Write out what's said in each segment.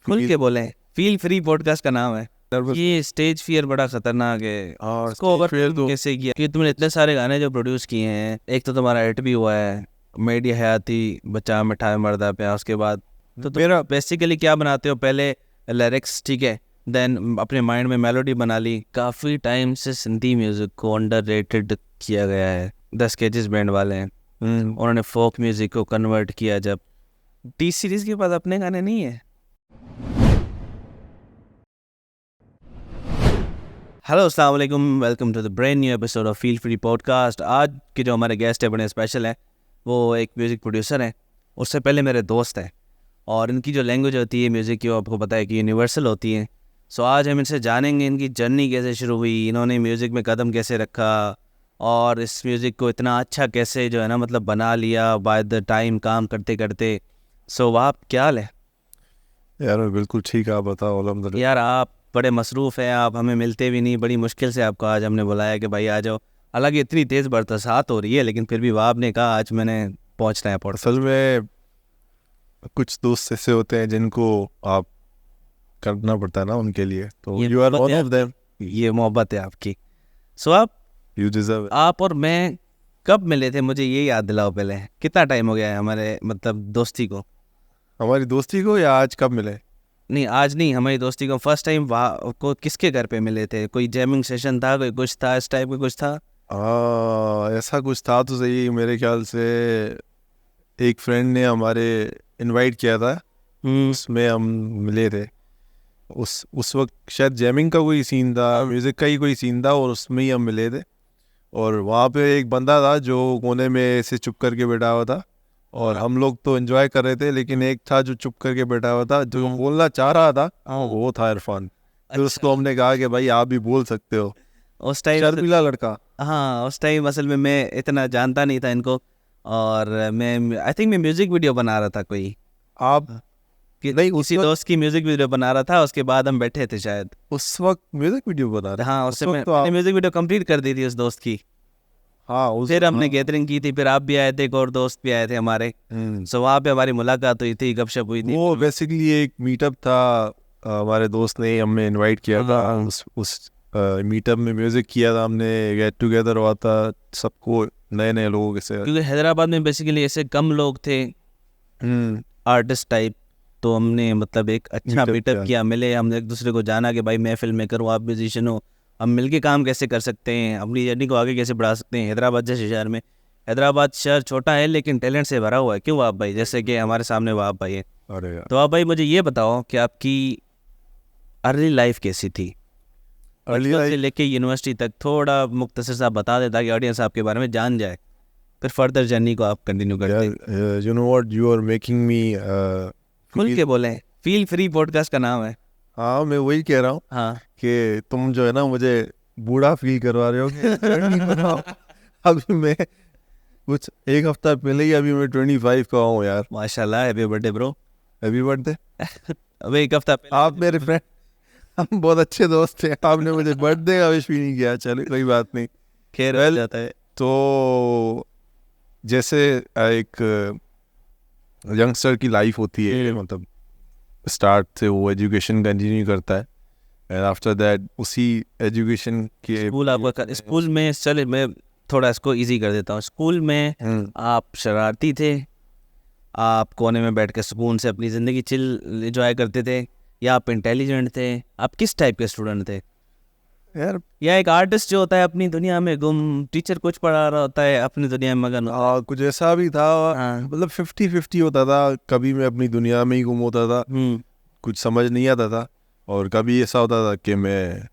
खुल के बोले, फील फ्री पॉडकास्ट का नाम है। ये स्टेज फियर बड़ा खतरनाक है और इसको ओवरकम कैसे किया कि तुमने इतने सारे गाने जो प्रोड्यूस किए हैं, एक तो तुम्हारा हिट भी हुआ है मेडी हयाती, बचा मिठाई मर्दा प्या, उसके बाद तो मेरा बेसिकली क्या बनाते हो, पहले लिरिक्स, ठीक है, देन अपने माइंड में मेलोडी बना ली। काफ़ी टाइम से सिंधी म्यूज़िक को अंडररेटेड किया गया है, द स्केचेस बैंड वाले हैं, उन्होंने फोक म्यूज़िक को कन्वर्ट किया। जब टी सीरीज़ के पास अपने गाने नहीं है। हेलो अस्सलाम वालेकुम, welcome to the brand new episode of feel free podcast. आज के जो हमारे गेस्ट है बड़े स्पेशल हैं, वो एक म्यूज़िक प्रोड्यूसर हैं, उससे पहले मेरे दोस्त हैं, और इनकी जो लैंग्वेज होती है म्यूज़िक की वो आपको पता है कि यूनिवर्सल होती है। सो आज हम इनसे जानेंगे इनकी जर्नी कैसे शुरू हुई, इन्होंने म्यूज़िक में कदम कैसे रखा, और इस म्यूज़िक को इतना अच्छा कैसे जो है ना मतलब बना लिया बाय द टाइम काम करते करते। सो आप क्या हाल है यार? बिल्कुल ठीक है, आप बताओ। अलहमदुलिल्लाह। यार, आप बड़े मसरूफ़ हैं, आप हमें मिलते भी नहीं, बड़ी मुश्किल से आपको आज हमने बुलाया कि भाई आ जाओ। हालांकि इतनी तेज़ बरसात हो रही है लेकिन फिर भी आपने कहा आज मैंने पहुंचना है पॉडकास्ट। असल में कुछ दोस्त ऐसे होते हैं जिनको आप करना पड़ता है ना उनके लिए, तो ये यू आर मोहब्बत वन है ऑफ देम। ये मोहब्बत है आपकी। सो आप यू डिजर्व। आप और मैं कब मिले थे, मुझे ये याद दिलाओ पहले। कितना टाइम हो गया है हमारे मतलब दोस्ती को? हमारी दोस्ती को, या आज कब मिले? नहीं, आज नहीं, हमारी दोस्ती को फर्स्ट टाइम वहाँ को किसके घर पे मिले थे? कोई जैमिंग सेशन था, कोई कुछ था, इस टाइप का कुछ था? ऐसा कुछ था तो सही। मेरे ख्याल से एक फ्रेंड ने हमारे इनवाइट किया था, उसमें हम मिले थे। उस वक्त शायद जैमिंग का कोई सीन था, म्यूज़िक का ही कोई सीन था, और उसमें ही हम मिले थे। और वहाँ पे एक बंदा था जो कोने में ऐसे चुप करके बैठा हुआ था, और हम लोग तो एंजॉय कर रहे थे, लेकिन एक था जो चुप करके बैठा हुआ था, जो बोलना चाह रहा था, वो था इरफान। फिर उसको हमने कहा कि भाई आप भी बोल सकते हो। उस टाइम शर्मिला लड़का। हाँ, उस टाइम असल में मैं इतना जानता नहीं था इनको, और मैं आई थिंक मैं म्यूजिक वीडियो बना रहा था कोई, आप नहीं, किसी दोस्त की म्यूजिक वीडियो बना रहा था, उसके बाद हम बैठे थे शायद। उस वक्त म्यूजिक वीडियो बना रहे? हाँ, उससे मैंने म्यूजिक वीडियो कंप्लीट कर दी थी उस दोस्त की। फिर हमने गैदरिंग की थी, फिर आप भी आए थे, एक और दोस्त भी आए थे हमारे। सो वहाँ पे हमारी मुलाकात हुई थी, गपशप हुई थी। वो बेसिकली एक मीटअप था। हमारे दोस्त ने हमें इनवाइट किया था। उस मीटअप में म्यूजिक किया था हमने, गेट टुगेदर हुआ था सबको, नए नए लोगों के साथ। क्योंकि हैदराबाद में बेसिकली ऐसे कम लोग थे आर्टिस्ट टाइप, तो हमने मतलब एक अच्छा मीटअप किया, मिले, हमने एक दूसरे को जाना कि भाई मैं फिल्म मेकर हूँ, आप म्यूजिशियन हो, हम मिलके काम कैसे कर सकते हैं, अपनी जर्नी को आगे कैसे बढ़ा सकते हैं। हैदराबाद जैसे शहर में, हैदराबाद शहर छोटा है लेकिन टैलेंट से भरा हुआ है, क्यों आप भाई? जैसे कि हमारे सामने वो आप भाई है। तो आप भाई मुझे ये बताओ कि आपकी अर्ली लाइफ कैसी थी, बचपन से लेके यूनिवर्सिटी तक, थोड़ा मुख्तसर सा बता दे ताकि ऑडियंस आपके बारे में जान जाए, फिर फर्दर जर्नी को आप कंटिन्यू करते हैं। You know what, you are making me खुल के बोले, फील फ्री पॉडकास्ट का नाम है। हाँ, मैं वही कह रहा हूँ। हाँ, कि तुम जो है ना मुझे बूढ़ा फील करवा रहे हो कि अभी मैं कुछ एक हफ्ता पहले ही अभी मैं 25 का हूँ यार। माशाल्लाह, happy birthday bro. Happy birthday. अबे एक हफ्ता पहले आप मेरे फ्रेंड, हम बहुत अच्छे दोस्त थे, आपने मुझे बर्थडे का विश भी नहीं किया। चलो कोई बात नहीं, खैर हो जाता है। तो जैसे एक यंगस्टर की लाइफ होती है, मतलब स्टार्ट से वो एजुकेशन कंटिन्यू करता है, एंड आफ्टर दैट उसी एजुकेशन के स्कूल आपका, स्कूल में, चले मैं थोड़ा इसको इजी कर देता हूँ। स्कूल में आप शरारती थे, आप कोने में बैठ के सुकून से अपनी ज़िंदगी चिल एंजॉय करते थे, या आप इंटेलिजेंट थे? आप किस टाइप के स्टूडेंट थे यार? या एक आर्टिस्ट जो होता है अपनी दुनिया में गुम, टीचर कुछ पढ़ा रहा होता है अपनी दुनिया में मगन? कुछ ऐसा भी था। मतलब 50-50 होता था। कभी मैं अपनी दुनिया में ही गुम होता था, कुछ समझ नहीं आता था, और कभी ऐसा होता था कि मैं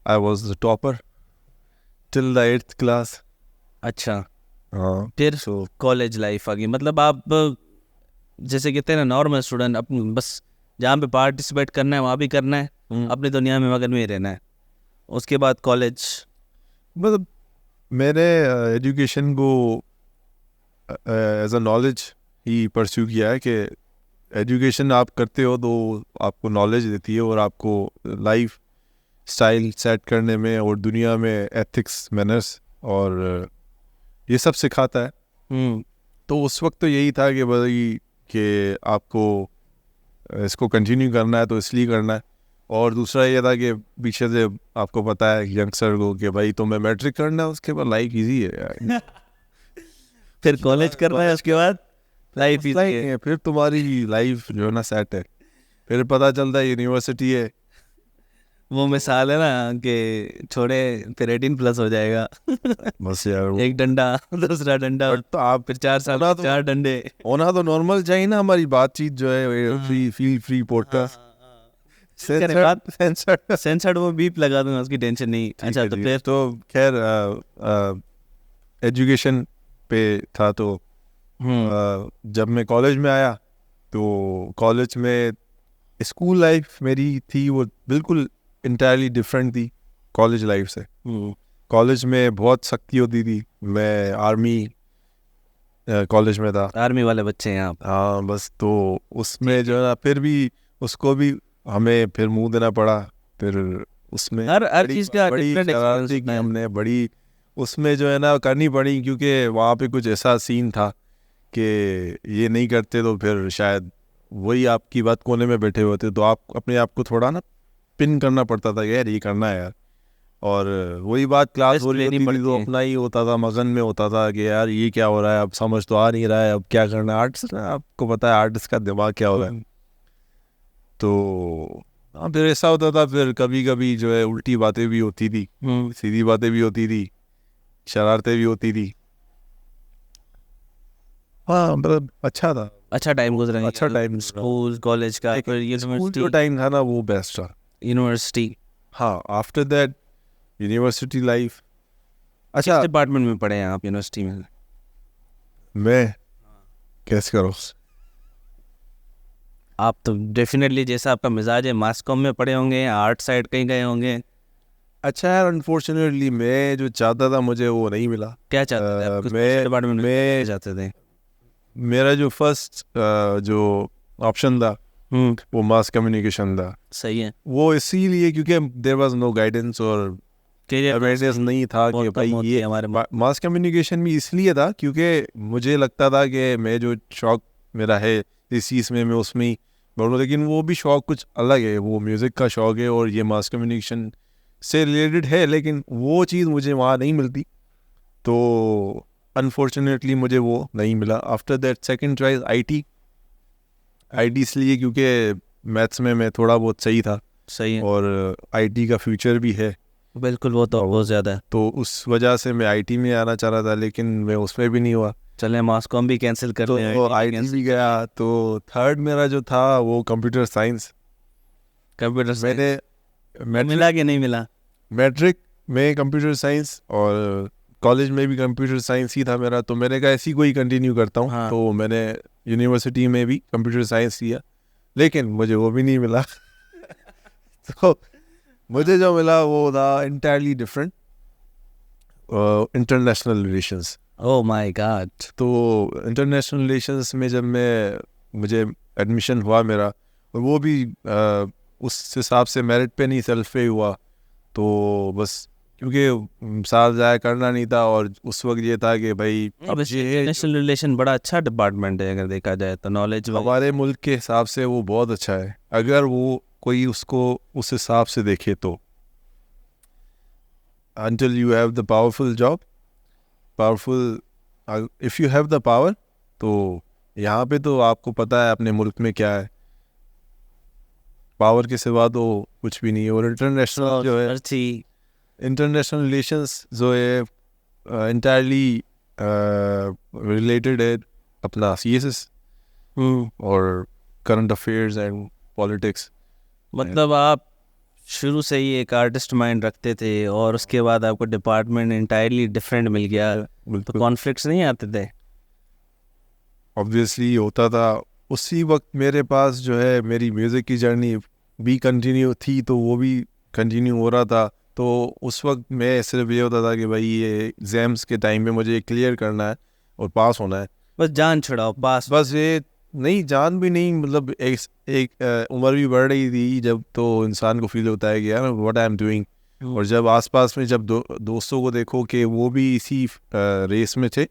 I was the topper till the 8th class. अच्छा, हाँ। फिर कॉलेज लाइफ आ गई, मतलब आप जैसे कहते हैं ना नॉर्मल स्टूडेंट, अपनी बस जहाँ पे पार्टिसिपेट करना है वहाँ भी करना है, अपनी दुनिया में मगन में ही रहना है। उसके बाद कॉलेज, मतलब मैंने एजुकेशन को एज अ नॉलेज ही परस्यू किया है, कि एजुकेशन आप करते हो तो आपको नॉलेज देती है, और आपको लाइफ स्टाइल सेट करने में और दुनिया में एथिक्स, मैनर्स और ये सब सिखाता है। तो उस वक्त तो यही था कि भाई कि आपको इसको कंटिन्यू करना है तो इसलिए करना है। और दूसरा ये था कि पीछे से आपको पता है यंगस्टर को कि भाई तुम्हें मैट्रिक करना है, उसके बाद लाइफ इजी है यार। फिर कॉलेज करना है, उसके बाद लाइफ इजी है, फिर तुम्हारी लाइफ जो है ना सेट है। फिर पता चलता है यूनिवर्सिटी है। वो मिसाल है ना कि छोड़े फिर 18+ हो जाएगा। बस यार एक डंडा, दूसरा डंडा, तो आप फिर 4 साल, 4 डंडे होना तो नॉर्मल चाहिए ना। हमारी बातचीत जो है free feel free podcast censored, वो बीप लगा दूंगा, उसकी टेंशन नहीं। अच्छा तो फिर तो खैर एजुकेशन पे था। तो जब मैं कॉलेज में आया तो कॉलेज में स्कूल लाइफ मेरी थी वो बिल्कुल इंटायरली डिफरेंट थी कॉलेज लाइफ से। कॉलेज में बहुत सख्ती होती थी। मैं आर्मी कॉलेज में था। आर्मी वाले बच्चे हैं आप? हाँ बस, तो उसमें जो है ना फिर भी उसको भी हमें फिर मुंह देना पड़ा। फिर उसमें हर चीज का बड़ी डिफरेंट शरारती की हमने, बड़ी उसमें जो है ना करनी पड़ी, क्योंकि वहाँ पे कुछ ऐसा सीन था कि ये नहीं करते तो फिर शायद वही आपकी बात कोने में बैठे होते, तो आप अपने आप को थोड़ा ना पिन करना पड़ता था यार ये करना है यार। और वही बात क्लास हो रही थी तो अपना ही होता था, मगन में होता था कि यार ये क्या हो रहा है, अब समझ तो आ नहीं रहा है, अब क्या करना है। आर्टिस्ट आपको पता है आर्टिस्ट का दिमाग क्या हो रहा है। तो हाँ फिर ऐसा होता था। फिर कभी कभी जो है उल्टी बातें भी होती थी, सीधी बातें भी होती थी, शरारतें भी होती थी। हाँ मतलब अच्छा था, अच्छा टाइम गुजरा। अच्छा टाइम स्कूल कॉलेज का, फिर यूनिवर्सिटी जो टाइम था ना वो बेस्ट था। यूनिवर्सिटी, हाँ आफ्टर दैट यूनिवर्सिटी लाइफ। अच्छा किस डिपार्टमेंट में पढ़े हैं आप यूनिवर्सिटी में? मैं कैसे करो, आप तो डेफिनेटली जैसा आपका मिजाज है मास कॉम में पढ़े होंगे, आर्ट साइड कहीं गए होंगे। अच्छा यार अनफॉर्चुनेटली मैं जो चाहता था मुझे वो नहीं मिला। क्या चाहते थे आप? किस डिपार्टमेंट में जाते थे? मेरा जो फर्स्ट जो ऑप्शन था वो मास कम्युनिकेशन था। सही है। वो इसीलिए क्योंकि देयर वाज नो गाइडेंस और अवेयरनेस नहीं था कि भाई ये हमारे मास कम्युनिकेशन भी इसलिए था क्योंकि मुझे लगता था कि मैं जो शौक मेरा है इस चीज़ में मैं उसमें ही बढ़ूँ, लेकिन वो भी शौक कुछ अलग है। वो म्यूज़िक का शौक है और ये मास कम्युनिकेशन से रिलेटेड है, लेकिन वो चीज़ मुझे वहाँ नहीं मिलती। तो अनफॉर्चुनेटली मुझे वो नहीं मिला। After that second choice IT इसलिए क्योंकि मैथ्स में मैं थोड़ा बहुत सही था। सही है। और आईटी का फ्यूचर भी है। बिल्कुल, वो तो बहुत ज़्यादा है। तो उस वजह से मैं आईटी में आना चाह रहा था, लेकिन मैं उसमें भी नहीं हुआ। चले मास कॉम भी कैंसिल कर तो आईटी भी गया। तो थर्ड मेरा जो था वो कंप्यूटर साइंस। मैंने मिला कि नहीं मिला? मैट्रिक में कंप्यूटर साइंस और कॉलेज में भी कंप्यूटर साइंस ही था मेरा। तो मैंने कहा ऐसी कोई कंटिन्यू करता हूँ। हाँ। तो मैंने यूनिवर्सिटी में भी कंप्यूटर साइंस किया, लेकिन मुझे वो भी नहीं मिला। तो मुझे जो मिला वो था entirely different, international relations. Oh my God. तो इंटरनेशनल रिलेशंस में जब मुझे एडमिशन हुआ मेरा, और वो भी उस हिसाब से मेरिट पे नहीं सेल्फ पे हुआ। तो बस क्योंकि साल जाया करना नहीं था, और उस वक्त ये था कि भाई अब इंटरनेशनल रिलेशन बड़ा अच्छा डिपार्टमेंट है अगर देखा जाए तो। नॉलेज हमारे मुल्क के हिसाब से वो बहुत अच्छा है अगर वो कोई उसको उस हिसाब से देखे तो। until you have the powerful job, if you have the power, तो यहाँ पे तो आपको पता है अपने मुल्क में क्या है, पावर के सिवा तो कुछ भी नहीं है। और इंटरनेशनल जो है, इंटरनेशनल रिलेशंस जो है इंटायरली रिलेटेड है अपना सीएसएस और करंट अफेयर्स एंड पॉलिटिक्स। मतलब आप शुरू से ही एक आर्टिस्ट माइंड रखते थे और उसके बाद आपको डिपार्टमेंट इंटायरली डिफरेंट मिल गया, तो कॉन्फ्लिक्ट्स नहीं आते थे? ऑब्वियसली होता था। उसी वक्त मेरे पास जो है मेरी म्यूज़िक की जर्नी भी कंटिन्यू थी, तो वो भी कंटिन्यू हो रहा था। तो उस वक्त मैं सिर्फ ये होता था कि भाई ये एग्ज़ाम्स के टाइम में मुझे क्लियर करना है और पास होना है, बस जान छुड़ाओ पास। बस ये नहीं, जान भी नहीं, मतलब एक उम्र भी बढ़ रही थी जब, तो इंसान को फील होता है कि यार व्हाट आई एम डूइंग। और जब आसपास में जब दोस्तों को देखो कि वो भी इसी रेस में थे,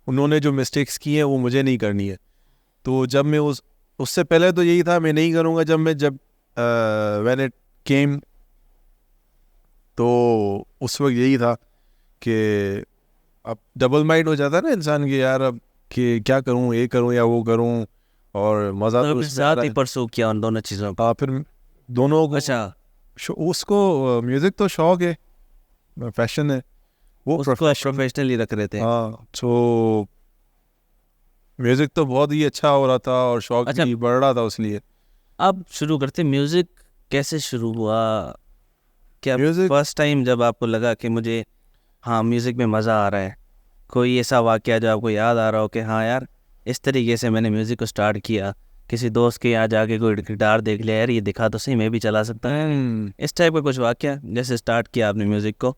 उन्होंने जो मिस्टेक्स की हैं वो मुझे नहीं करनी है। तो जब मैं उससे पहले तो यही था मैं नहीं करूँगा, जब व्हेन इट केम तो उस वक्त यही था कि अब डबल माइंड हो जाता है ना इंसान की, यार अब कि क्या करूँ, ये करूँ या वो करूँ, और मज़ा तो इसमें साथ ही परसू किया उन दोनों चीज़ों को। हाँ, फिर दोनों को अच्छा, उसको म्यूज़िक तो शौक है, पैशन है, वो उसको प्रोफेशनली रख रहे थे। हाँ। तो म्यूज़िक तो बहुत ही अच्छा हो रहा था और शौक अच्छा, भी बढ़ रहा था उसलिए। अब शुरू करते, म्यूजिक कैसे शुरू हुआ? क्या म्यूज़िक फर्स्ट टाइम जब आपको लगा कि मुझे हाँ म्यूजिक में मज़ा आ रहा है, कोई ऐसा वाकया जो आपको याद आ रहा हो कि हाँ यार इस तरीके से मैंने म्यूजिक को स्टार्ट किया, किसी दोस्त के यहाँ जाके कोई गिटार देख लिया, यार ये दिखा तो सही मैं भी चला सकता हूँ, इस टाइप का कुछ वाकया जैसे स्टार्ट किया आपने म्यूजिक को?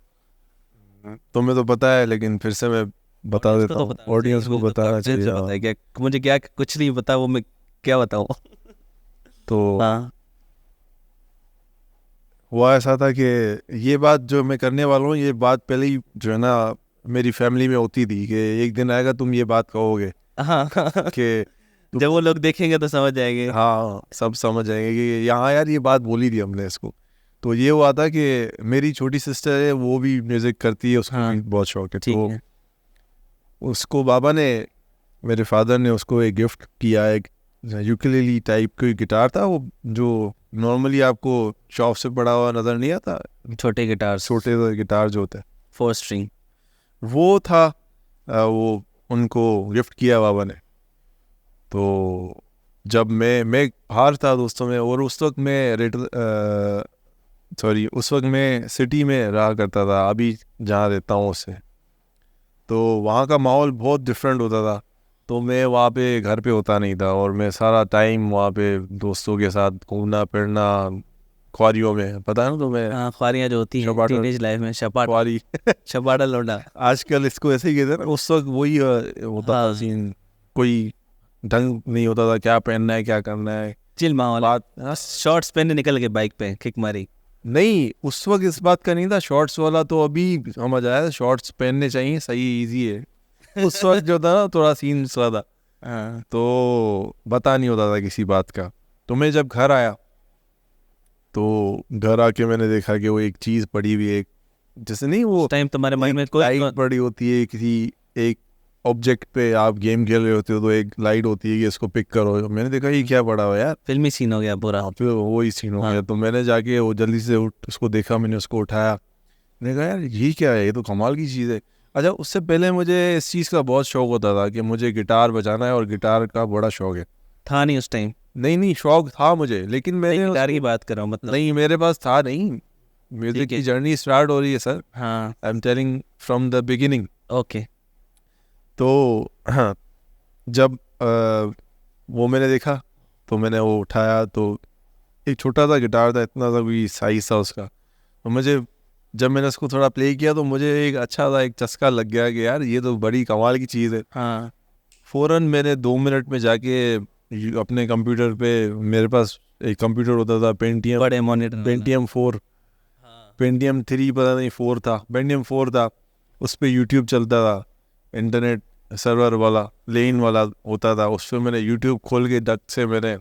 तुम्हें तो पता है, लेकिन फिर से मैं बता देता हूँ, ऑडियंस को बताना चाहिए। पता है क्या मुझे, क्या कुछ नहीं पता, वो मैं क्या बताऊँ। तो हाँ, हुआ ऐसा था कि ये बात जो मैं करने वाला हूँ, ये बात पहले ही जो है ना मेरी फैमिली में होती थी कि एक दिन आएगा तुम ये बात कहोगे हाँ। कि जब वो लोग देखेंगे तो समझ जाएंगे। हाँ, सब समझ जाएंगे कि यहाँ यार ये बात बोली थी हमने इसको। तो ये हुआ था कि मेरी छोटी सिस्टर है, वो भी म्यूज़िक करती है, उसको हाँ, भी बहुत शौक है। ठीक तो है। उसको बाबा ने, मेरे फादर ने उसको एक गिफ्ट किया, एक यूकेलेली टाइप कोई गिटार था, वो जो नॉर्मली आपको शॉप से पड़ा हुआ नज़र नहीं आता, छोटे गिटार, छोटे गिटार जो होते हैं, 4 स्ट्रिंग। वो था। वो उनको गिफ्ट किया बाबा ने। तो जब मैं बाहर था दोस्तों में, और उस वक्त मैं उस वक्त मैं सिटी में रहा करता था, अभी जहाँ रहता हूँ उससे, तो वहाँ का माहौल बहुत डिफरेंट होता था। तो मैं वहाँ पे घर पे होता नहीं था, और मैं सारा टाइम वहाँ पे दोस्तों के साथ घूमना फिरना, ख्वारियों में, पता है ना तुम्हें, हाँ, ख्वारियाँ जो होती हैं टीनेज लाइफ में, ख्वारी छपाटा लौंडा। आजकल इसको ऐसे ही कहते हैं ना, उस वक्त वही होता था हाँ, सीन। कोई ढंग नहीं होता था, क्या पहनना है क्या करना है, चिल माहौल। बात शॉर्ट्स पहने निकल के बाइक पे किक मारी। नहीं, उस वक्त इस बात का नहीं था। शॉर्ट्स वाला तो अभी समझ आया, शॉर्ट्स पहनने चाहिए, सही इजी है। उस वक्त जो था ना थोड़ा सीन सा था, हाँ, तो पता नहीं होता था किसी बात का। तो मैं जब घर आया, तो घर आके मैंने देखा कि वो एक चीज़ पड़ी हुई है, एक जैसे नहीं वो उस टाइम तुम्हारे माइंड में कोई लाइट पड़ी होती है किसी एक ऑब्जेक्ट पे, आप गेम खेल रहे होते हो तो एक लाइट होती है कि इसको पिक करो। मैंने देखा ये क्या पड़ा हुआ यार, फिल्मी सीन हो गया पूरा। फिर वही सीन हो हाँ। गया। तो मैंने जाके वो जल्दी से उसको देखा, मैंने उसको उठाया, मैंने कहा यार ये क्या है, ये तो कमाल की चीज़ है। अच्छा, उससे पहले मुझे इस चीज़ का बहुत शौक होता था कि मुझे गिटार बजाना है, और गिटार का बड़ा शौक है। था नहीं उस टाइम? नहीं, शौक था मुझे, लेकिन मैंने गिटार की बात कर रहा हूँ मतलब। नहीं, मेरे पास था नहीं। म्यूजिक ठीक है। की जर्नी स्टार्ट हो रही है सर, हाँ, I am telling from the beginning. Okay. तो हाँ, जब वो मैंने देखा, तो मैंने वो उठाया, तो एक छोटा सा गिटार था, इतना सा भी साइज था उसका। तो मुझे, जब मैंने उसको थोड़ा प्ले किया, तो मुझे एक अच्छा सा एक चस्का लग गया कि यार ये तो बड़ी कमाल की चीज़ है। हाँ, फ़ौरन मैंने 2 मिनट में जाके अपने कंप्यूटर पे, मेरे पास एक कंप्यूटर होता था पेंटियम, बड़े मॉनिटर। पेंटियम 4, पेंटियम 3 पता नहीं 4 था, पेंटियम 4 था। उस पर यूट्यूब चलता था, इंटरनेट सर्वर वाला, लेन वाला होता था। उस पर मैंने यूट्यूब खोल के डक से मैंने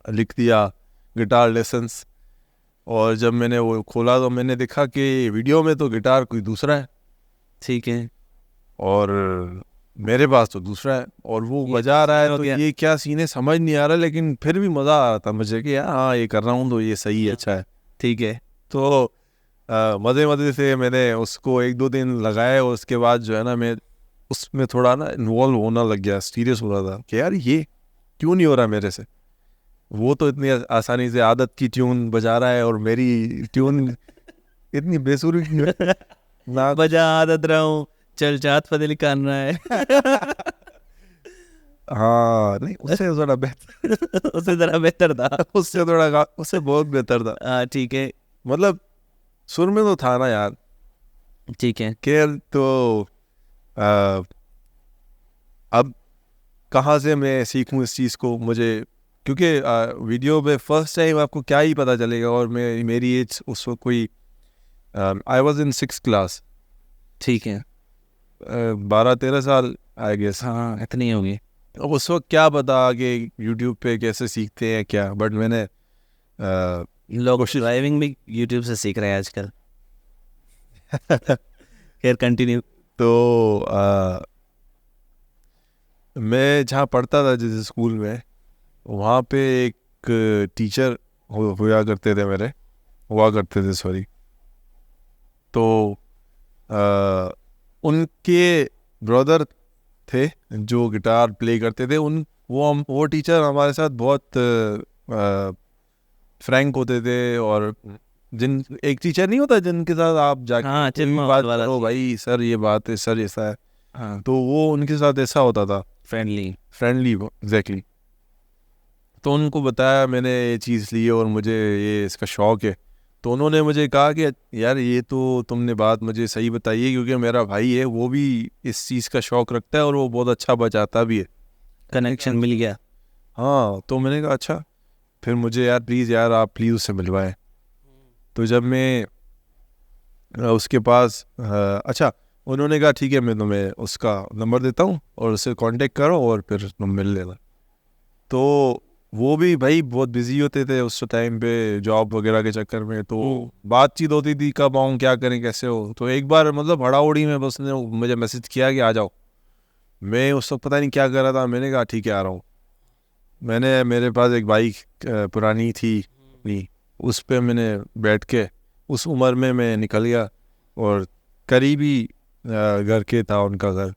लिख दिया गिटार लेसन्स। और जब मैंने वो खोला, तो मैंने देखा कि वीडियो में तो गिटार कोई दूसरा है, ठीक है। और मेरे पास तो दूसरा है, और वो बजा रहा है। तो ये क्या सीन है समझ नहीं आ रहा, लेकिन फिर भी मज़ा आ रहा था मुझे कि यार हाँ ये कर रहा हूँ तो ये सही है, अच्छा है। ठीक है। तो मज़े से मैंने उसको 1-2 दिन लगाए, और उसके बाद जो है ना मैं उसमें थोड़ा ना इन्वॉल्व होना लग गया, सीरियस हो रहा था कि यार ये क्यों नहीं हो रहा मेरे से। वो तो इतनी आसानी से आदत की ट्यून बजा रहा है, और मेरी ट्यून इतनी बेसुरी ना बजा आदत रहा हूँ, चल जात फदिल कान रहा है। हाँ, नहीं उससे थोड़ा बेहतर उससे जरा बेहतर था। उससे बहुत बेहतर था। हाँ, ठीक है। मतलब सुर में तो था ना यार। ठीक है। खैर, तो अब कहाँ से मैं सीखूं इस चीज़ को, मुझे क्योंकि वीडियो में फर्स्ट टाइम आपको क्या ही पता चलेगा। और मेरी एज उस वक्त कोई, I was in 6th class, ठीक है। 12-13 साल आई गेस। हाँ, इतनी होगी। अब उस वक्त क्या पता कि यूट्यूब पे कैसे सीखते हैं क्या, बट मैंने लोग ड्राइविंग भी यूट्यूब से सीख रहे हैं आजकल। खैर कंटिन्यू। तो मैं जहाँ पढ़ता था जिस स्कूल में, वहाँ पे एक टीचर हुआ करते थे सॉरी। तो उनके ब्रदर थे जो गिटार प्ले करते थे। वो टीचर हमारे साथ बहुत फ्रैंक होते थे, और एक टीचर नहीं होता जिनके साथ आप जाके कोई भी बात करो, भाई सर ये बात है, सर ऐसा है, हाँ, तो वो उनके साथ ऐसा होता था, फ्रेंडली एग्जैक्टली। तो उनको बताया मैंने ये चीज़ ली है और मुझे ये इसका शौक़ है। तो उन्होंने मुझे कहा कि यार ये तो तुमने बात मुझे सही बताई है, क्योंकि मेरा भाई है वो भी इस चीज़ का शौक़ रखता है और वो बहुत अच्छा बजाता भी है। कनेक्शन मिल गया। हाँ, तो मैंने कहा अच्छा, फिर मुझे यार प्लीज़ यार आप प्लीज़ उससे मिलवाएं। तो जब मैं उसके पास अच्छा, उन्होंने कहा ठीक है मैं तुम्हें उसका नंबर देता हूँ और उससे कांटेक्ट करो और फिर तुम मिल लेना। तो वो भी भाई बहुत बिजी होते थे उस टाइम पे जॉब वगैरह के चक्कर में, तो बातचीत होती थी कब आऊँ, क्या करें, कैसे हो। तो एक बार मतलब हड़ाउड़ी में बस ने मुझे मैसेज किया कि आ जाओ। मैं उस वक्त पता नहीं क्या कर रहा था, मैंने कहा ठीक है आ रहा हूँ। मेरे पास एक बाइक पुरानी थी नहीं, उस पर मैंने बैठ के उस उम्र में मैं निकल गया, और करीबी घर के था उनका घर।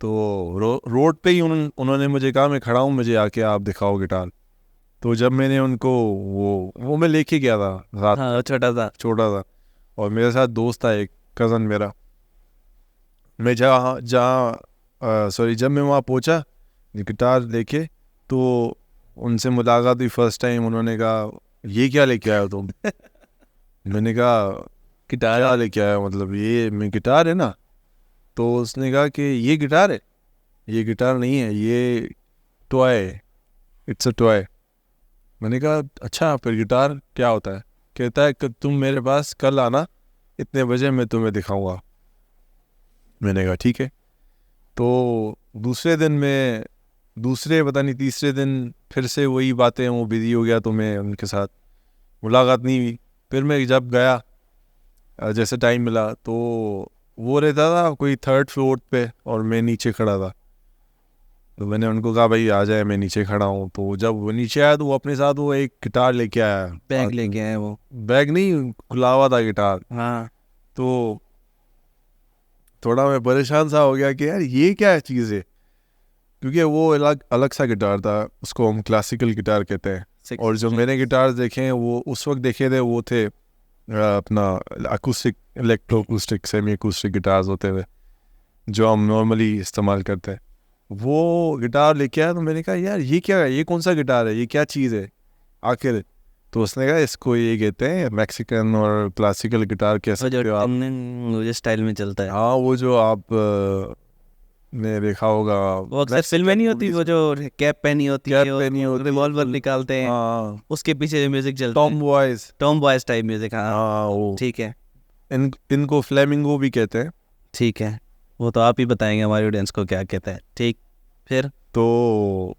तो रोड पे ही उन्होंने मुझे कहा मैं खड़ा हूँ, मुझे आके आप दिखाओ गिटार। तो जब मैंने उनको वो मैं लेके गया था रात, हाँ, छोटा था, और मेरे साथ दोस्त था एक कज़न मेरा। मैं जब मैं वहाँ पहुँचा गिटार लेके, तो उनसे मुलाकात हुई फर्स्ट टाइम। उन्होंने कहा ये क्या लेके आए हो तुम? मैंने कहा गिटार लेके आया, मतलब ये मैं गिटार है ना। तो उसने कहा कि ये गिटार है? ये गिटार नहीं है, ये टॉय है, इट्स अ टॉय। मैंने कहा अच्छा फिर गिटार क्या होता है? कहता है कि तुम मेरे पास कल आना इतने बजे, मैं तुम्हें दिखाऊंगा। मैंने कहा ठीक है। तो पता नहीं तीसरे दिन फिर से वही बातें, वो बिजी हो गया तो मैं उनके साथ मुलाकात नहीं हुई। फिर मैं जब गया जैसे टाइम मिला, तो वो रहता था कोई 3rd फ्लोर पे और मैं नीचे खड़ा था। तो मैंने उनको कहा भाई आ जाए, मैं नीचे खड़ा हूँ। तो जब वो नीचे आया तो वो अपने साथ वो एक गिटार लेके आया। बैग लेके आया वो? बैग नहीं, खुला हुआ था गिटार। हाँ। तो थोड़ा मैं परेशान सा हो गया कि यार ये क्या चीज़ है, क्योंकि वो अलग सा गिटार था, उसको हम क्लासिकल गिटार कहते हैं। और जो मैंने गिटार देखे हैं वो उस वक्त देखे थे वो थे अपना acoustic, electro acoustic, semi acoustic guitars होते थे जो हम नॉर्मली इस्तेमाल करते हैं। वो गिटार लेके आया तो मैंने कहा यार ये क्या है, ये कौन सा गिटार है, ये क्या चीज़ है आखिर? तो उसने कहा इसको ये कहते हैं मैक्सिकन और क्लासिकल गिटार कह सकते हो आप। मुझे स्टाइल में चलता है। हाँ, वो जो आप ने देखा होगा, वो अक्सर फिल्म में नहीं होती, वो जो कैप पहनी होती है, रिवॉल्वर निकालते हैं, हाँ, उसके पीछे म्यूजिक चलता है, टॉम बॉयज टाइप म्यूजिक। हाँ वो ठीक है। इनको फ्लेमिंगो भी कहते हैं। ठीक है, वो तो आप ही बताएंगे हमारी ऑडियंस को क्या कहता है। ठीक, फिर तो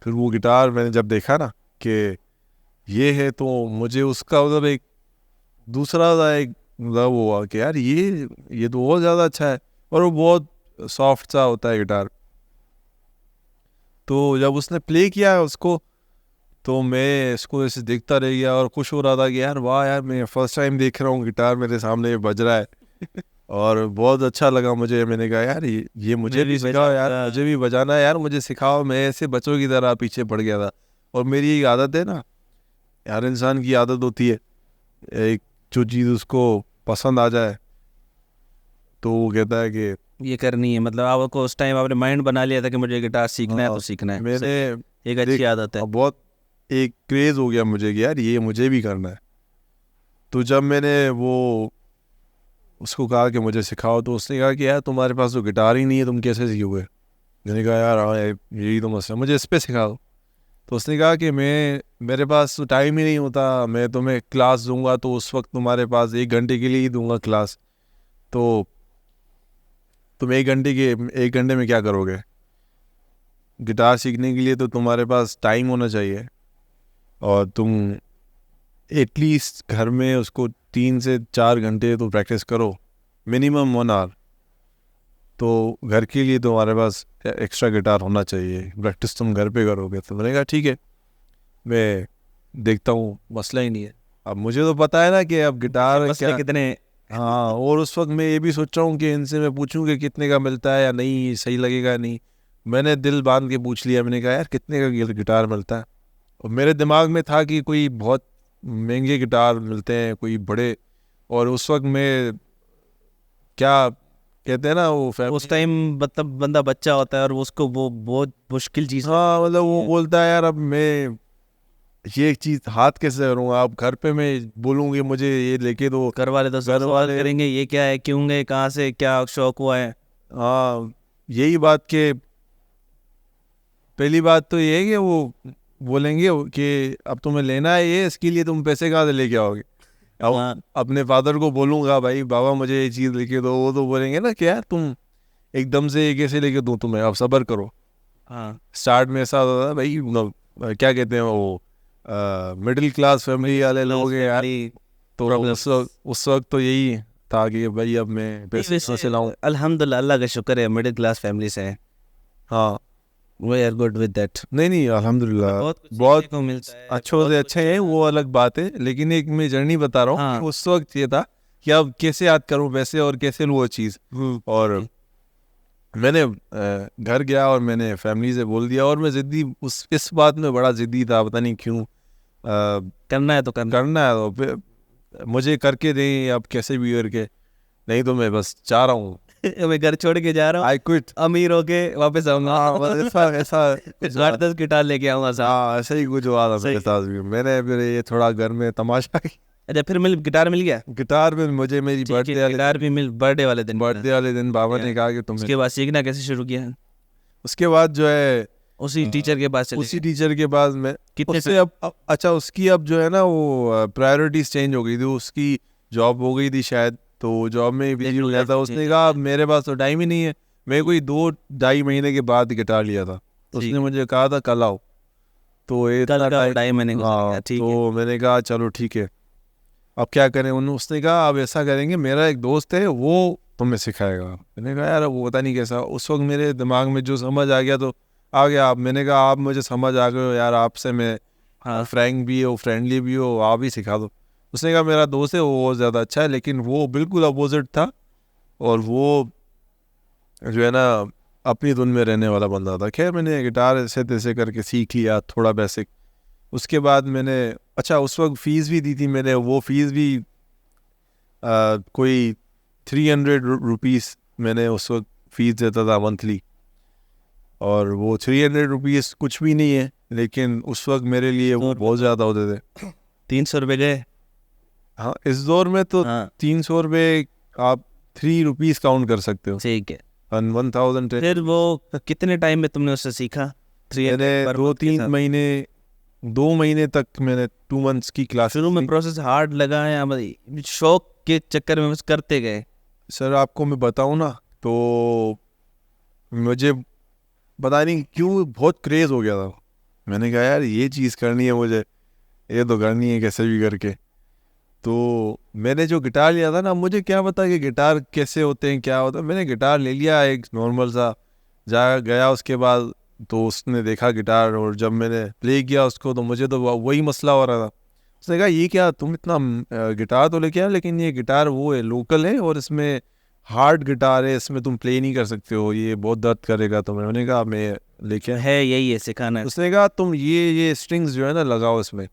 फिर वो गिटार मैंने जब देखा ना कि ये है, तो मुझे उसका मतलब एक दूसरा सा एक मतलब हुआ कि यार ये तो बहुत ज़्यादा अच्छा है, और वो बहुत सॉफ्ट सा होता है गिटार। तो जब उसने प्ले किया उसको, तो मैं इसको ऐसे देखता रह गया और खुश हो रहा था कि यार वाह यार, मैं फर्स्ट टाइम देख रहा हूँ गिटार मेरे सामने बज रहा है। और बहुत अच्छा लगा मुझे। मैंने कहा यार ये मुझे भी सिखाओ यार, मुझे भी बजाना है यार, मुझे सिखाओ। मैं ऐसे बच्चों की तरह पीछे पड़ गया था। और मेरी एक आदत है ना, हर इंसान की आदत होती है, एक जो चीज़ उसको पसंद आ जाए तो वो कहता है कि ये करनी है। मतलब आपको उस टाइम आपने माइंड बना लिया था कि मुझे गिटार सीखना है तो सीखना है। मैंने एक अच्छी आदत है। बहुत एक क्रेज़ हो गया मुझे कि यार ये मुझे भी करना है। तो जब मैंने वो उसको कहा कि मुझे सिखाओ, तो उसने कहा कि यार तुम्हारे पास तो गिटार ही नहीं है, तुम कैसे सीखोगे? मैंने कहा यार हाँ यही तो मसला, मुझे इस पे सिखाओ। तो उसने कहा कि मेरे पास तो टाइम ही नहीं होता, मैं तुम्हें क्लास दूंगा तो उस वक्त तुम्हारे पास 1 घंटे के लिए ही दूंगा क्लास, तो तुम 1 घंटे में क्या करोगे? गिटार सीखने के लिए तो तुम्हारे पास टाइम होना चाहिए, और तुम एटलीस्ट घर में उसको 3 से 4 घंटे तो प्रैक्टिस करो, मिनिमम 1 आवर। तो घर के लिए तुम्हारे पास एक्स्ट्रा गिटार होना चाहिए, प्रैक्टिस तुम घर पे करोगे। तो मैंने कहा ठीक है, मैं देखता हूँ, मसला ही नहीं है। अब मुझे तो पता है ना कि अब गिटार क्या कितने। हाँ, और उस वक्त मैं ये भी सोच रहा हूँ कि इनसे मैं पूछूं कि कितने का मिलता है या नहीं, सही लगेगा या नहीं। मैंने दिल बांध के पूछ लिया, मैंने कहा यार कितने का गिटार मिलता है। और मेरे दिमाग में था कि कोई बहुत महंगे गिटार मिलते हैं, कोई बड़े। और उस वक्त मैं क्या कहते हैं ना, वो उस टाइम मतलब बंदा बच्चा होता है और उसको वो बहुत मुश्किल चीज। हाँ, मतलब वो बोलता है यार अब मैं ये चीज़ हाथ कैसे करूँगा। आप घर पे मैं बोलूँगी मुझे ये लेके दो, घर वाले तो घर सवाल वाले करेंगे ये क्या है, क्यों गए, कहाँ से, क्या शौक हुआ है। हाँ, यही बात के पहली बात तो ये है कि वो बोलेंगे कि अब तुम्हें लेना है ये, इसके लिए तुम पैसे कहाँ से लेके आओगे। अब हाँ। अपने फादर को बोलूँगा भाई बाबा मुझे ये चीज़ लेके दो, वो तो बोलेंगे ना कि यार तुम एकदम से ये कैसे लेके दूँ तुम्हें, अब सब्र करो। हाँ। स्टार्ट में ऐसा होता था भाई, क्या कहते हैं वो, मिडिल क्लास फैमिली वाले लोग हैं यार। तो उस वक्त तो यही था कि भाई अब मैं पैसे कहाँ से लाऊं। अल्हम्दुलिल्लाह, अल्लाह का शुक्र है मिडिल क्लास फैमिली से है। हाँ, we are good with that. नहीं अल्हम्दुलिल्लाह बहुत को मिलता है, अच्छों से अच्छे हैं, वो अलग बात है। लेकिन एक मैं जर्नी बता रहा हूँ। हाँ। उस वक्त ये था कि अब कैसे याद करूँ पैसे और कैसे लूँ वो चीज़। और मैंने घर गया और मैंने फैमिली से बोल दिया। और मैं ज़िद्दी इस बात में बड़ा ज़िद्दी था, पता नहीं क्यों। करना है तो करना है तो फिर मुझे करके दें अब कैसे भी करके, नहीं तो मैं बस चाह रहा हूँ मैं घर छोड़ के जा रहा हूँ, आई क्विट, अमीर होके वापस आऊंगा। ऐसा 8-10 गिटार लेके आऊंगा साथ। हाँ, ऐसा ही कुछ हुआ था मेरे साथ भी। मैंने फिर ये थोड़ा घर में तमाशा अच्छा, फिर गिटार मिल गया। गिटार में मुझे मेरी गिटार भी मिल बर्थडे वाले दिन। बाबा ने कहा कि तुम्हें। उसके बाद सीखना कैसे शुरू किया। उसके बाद जो है उसी टीचर के पास उसी टीचर के पास मैं कितने उससे अब अच्छा उसकी अब जो है ना वो प्रायोरिटीज चेंज हो गई थी। उसकी जॉब हो गई थी शायद, तो जॉब में बिजी हो गया था। उसने कहा अब मेरे पास तो टाइम ही नहीं है। मैं कोई 2-2.5 महीने के बाद गिटार लिया था। उसने मुझे कहा था कल आओ, तो ये टाइम मैंने तो मैंने कहा चलो ठीक है, अब क्या करें। उसने कहा अब ऐसा करेंगे, मेरा एक दोस्त है वो तुम्हें सिखाएगा। मैंने कहा यार वो पता नहीं कैसा। उस वक्त मेरे दिमाग में जो समझ आ गया तो आ गया। आप मैंने कहा आप मुझे समझ आ गए हो यार, आपसे मैं फ्रैंक भी हो, फ्रेंडली भी हो, आप ही सिखा दो। उसने कहा मेरा दोस्त है वो बहुत ज़्यादा अच्छा है, लेकिन वो बिल्कुल अपोजिट था। और वो जो है ना अपनी धुन में रहने वाला बंदा था। खैर मैंने गिटार ऐसे तैसे करके सीख लिया थोड़ा बेसिक। उसके बाद मैंने अच्छा उस वक्त फ़ीस भी दी थी मैंने। वो फ़ीस भी कोई 300 रुपीज़ मैंने उस वक्त फ़ीस देता था मंथली। और वो 300 रुपीज़ कुछ भी नहीं है, लेकिन उस वक्त मेरे लिए वो बहुत ज़्यादा होते थे। 300 रुपये गए। हाँ, इस दौर में तो 300 रुपये आप 3 रुपीज़ काउंट कर सकते हो। ठीक है। 1000। फिर वो कितने टाइम में तुमने उससे सीखा। मैंने 2 महीने तक मैंने 2 मंथ्स की क्लास। शुरू में प्रोसेस हार्ड लगा या शौक के चक्कर में बस करते गए। सर आपको मैं बताऊं ना तो मुझे पता नहीं क्यों बहुत क्रेज हो गया था। मैंने कहा यार ये चीज़ करनी है मुझे, ये तो करनी है कैसे भी करके। तो मैंने जो गिटार लिया था ना, मुझे क्या पता कि गिटार कैसे होते हैं क्या होता है। मैंने गिटार ले लिया एक नॉर्मल सा, गया उसके बाद तो उसने देखा गिटार, और जब मैंने प्ले किया उसको तो मुझे तो वही मसला हो रहा था। उसने कहा ये क्या तुम इतना गिटार तो लेके आए, लेकिन ये गिटार वो है लोकल है और इसमें हार्ड गिटार है, इसमें तुम प्ले नहीं कर सकते हो, ये बहुत दर्द करेगा तुम्हें। मैंने कहा मैं लेके है यही है सिखाना है। उसने कहा तुम ये स्ट्रिंग्स जो है ना लगाओ इसमें।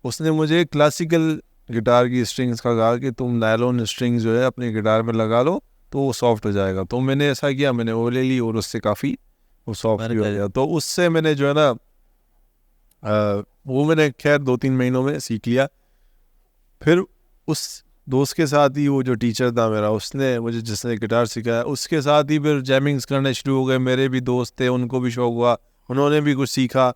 उसने मुझे क्लासिकल गिटार की स्ट्रिंग्स का कहा कि तुम नायलॉन स्ट्रिंग्स जो है अपने गिटार में लगा लो तो वो सॉफ्ट हो जाएगा। तो मैंने ऐसा किया, मैंने वो ले ली और उससे काफ़ी वो सॉफ्ट भी हो गया। तो उससे मैंने जो है ना वो मैंने खैर 2-3 महीनों में सीख लिया। फिर उस दोस्त के साथ ही वो जो टीचर था मेरा, उसने मुझे जिसने गिटार सिखाया उसके साथ ही फिर जैमिंग्स करने शुरू हो गए। मेरे भी दोस्त थे, उनको भी शौक हुआ, उन्होंने भी कुछ सीखा।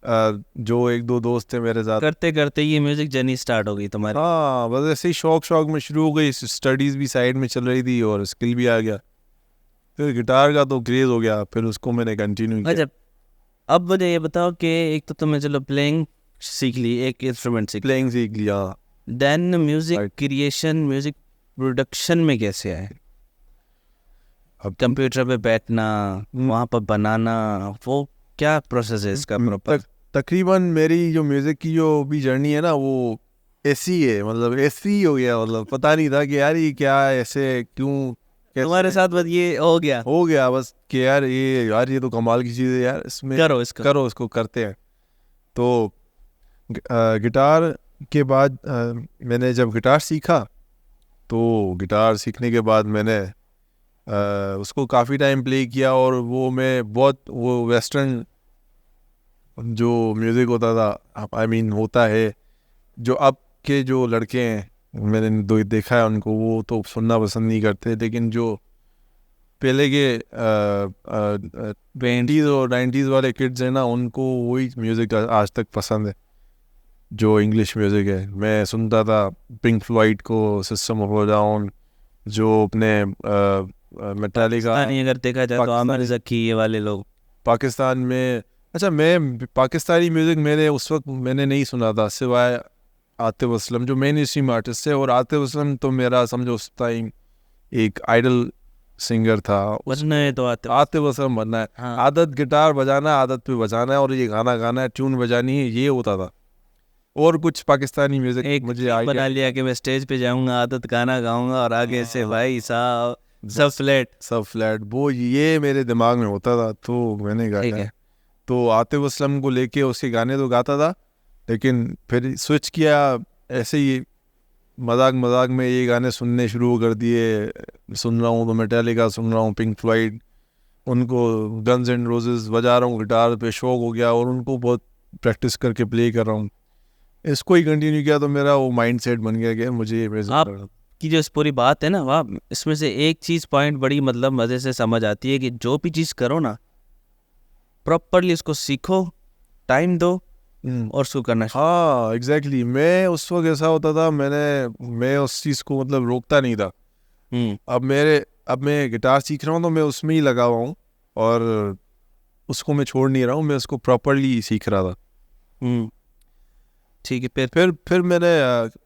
जो 1-2 दोस्त थे मेरे साथ, करते करते ये म्यूजिक जर्नी स्टार्ट हो गई तुम्हारी। हाँ, बस ऐसे ही शौक में शुरू हो गई। स्टडीज़ भी साइड में चल रही थी और स्किल भी आ गया। फिर गिटार का तो क्रेज़ हो गया, फिर उसको मैंने कंटिन्यू किया। अच्छा, अब मुझे ये बताओ कि एक तो तुमने चलो प्लेइंग सीख ली, एक इंस्ट्रूमेंट सीख प्लेइंग सीख लिया, then music creation, music production में कैसे आए? अब कंप्यूटर पे बैठना, वहाँ पर बनाना, वो क्या प्रोसेस है इसका प्रॉपर? तकरीबन मेरी जो म्यूजिक की जो भी जर्नी है ना वो ऐसी है, मतलब ऐसी ही हो गया, मतलब पता नहीं था कि यार ये क्या ऐसे क्यों तुम्हारे साथ बस ये हो गया बस कि यार ये तो कमाल की चीज़ है यार, इसमें करो इसको करते हैं। तो गिटार के बाद मैंने जब गिटार सीखा, तो गिटार सीखने के बाद मैंने उसको काफ़ी टाइम प्ले किया, और वो मैं बहुत वो वेस्टर्न जो म्यूज़िक होता था, आई मीन होता है, जो अब के जो लड़के हैं मैंने देखा है उनको, वो तो सुनना पसंद नहीं करते, लेकिन जो पहले के 20s और 90s वाले किड्स हैं ना, उनको वही म्यूज़िक आज तक पसंद है, जो इंग्लिश म्यूज़िक है। मैं सुनता था पिंक फ्लॉयड को, सिस्टम ऑफ अ डाउन, जो अपने मेटालिका, अगर देखा जाए तो आमिर ज़की, ये वाले लोग पाकिस्तान में। अच्छा, मैं पाकिस्तानी म्यूज़िक मैंने उस वक्त मैंने नहीं सुना था, सिवाय आतिफ असलम जो मेन स्ट्रीम आर्टिस्ट है, और आतिफ असलम तो मेरा समझो उस टाइम एक आइडल सिंगर था। बनना है तो आतिफ असलम बनना है, हाँ। आदत गिटार बजाना, आदत पे बजाना है, और ये गाना गाना है, ट्यून बजानी है, ये होता था। और कुछ पाकिस्तानी म्यूज़िक एक मुझे बना लिया कि मैं स्टेज पे जाऊंगा, आदत गाना गाऊंगा, और आगे से भाई साहब सब फ्लैट, वो ये मेरे दिमाग में होता था, तो मैंने गाया। तो आतिफ असलम को लेके उसके गाने तो गाता था, लेकिन फिर स्विच किया, ऐसे ही मजाक में ये गाने सुनने शुरू कर दिए। सुन रहा हूँ तो मेटालिका सुन रहा हूँ, पिंक फ्लॉयड, उनको गन्स एंड रोजेस बजा रहा हूँ गिटार पे, शौक हो गया, और उनको बहुत प्रैक्टिस करके प्ले कर रहा हूँ। इसको ही कंटिन्यू किया, तो मेरा वो माइंड सेट बन गया कि मुझे ये की जो इस पूरी बात है ना, वाह, इसमें से एक चीज़ पॉइंट बड़ी मतलब मज़े से समझ आती है कि जो भी चीज़ करो ना, प्रॉपरली उसको सीखो, टाइम दो और उसको करना। हाँ एग्जैक्टली, मैं उस वक्त ऐसा होता था, मैं उस चीज़ को मतलब रोकता नहीं था। अब मैं गिटार सीख रहा हूँ तो मैं उसमें ही लगा हुआ हूँ, और उसको मैं छोड़ नहीं रहा हूँ, मैं उसको प्रॉपरली सीख रहा था। ठीक है, फिर मैंने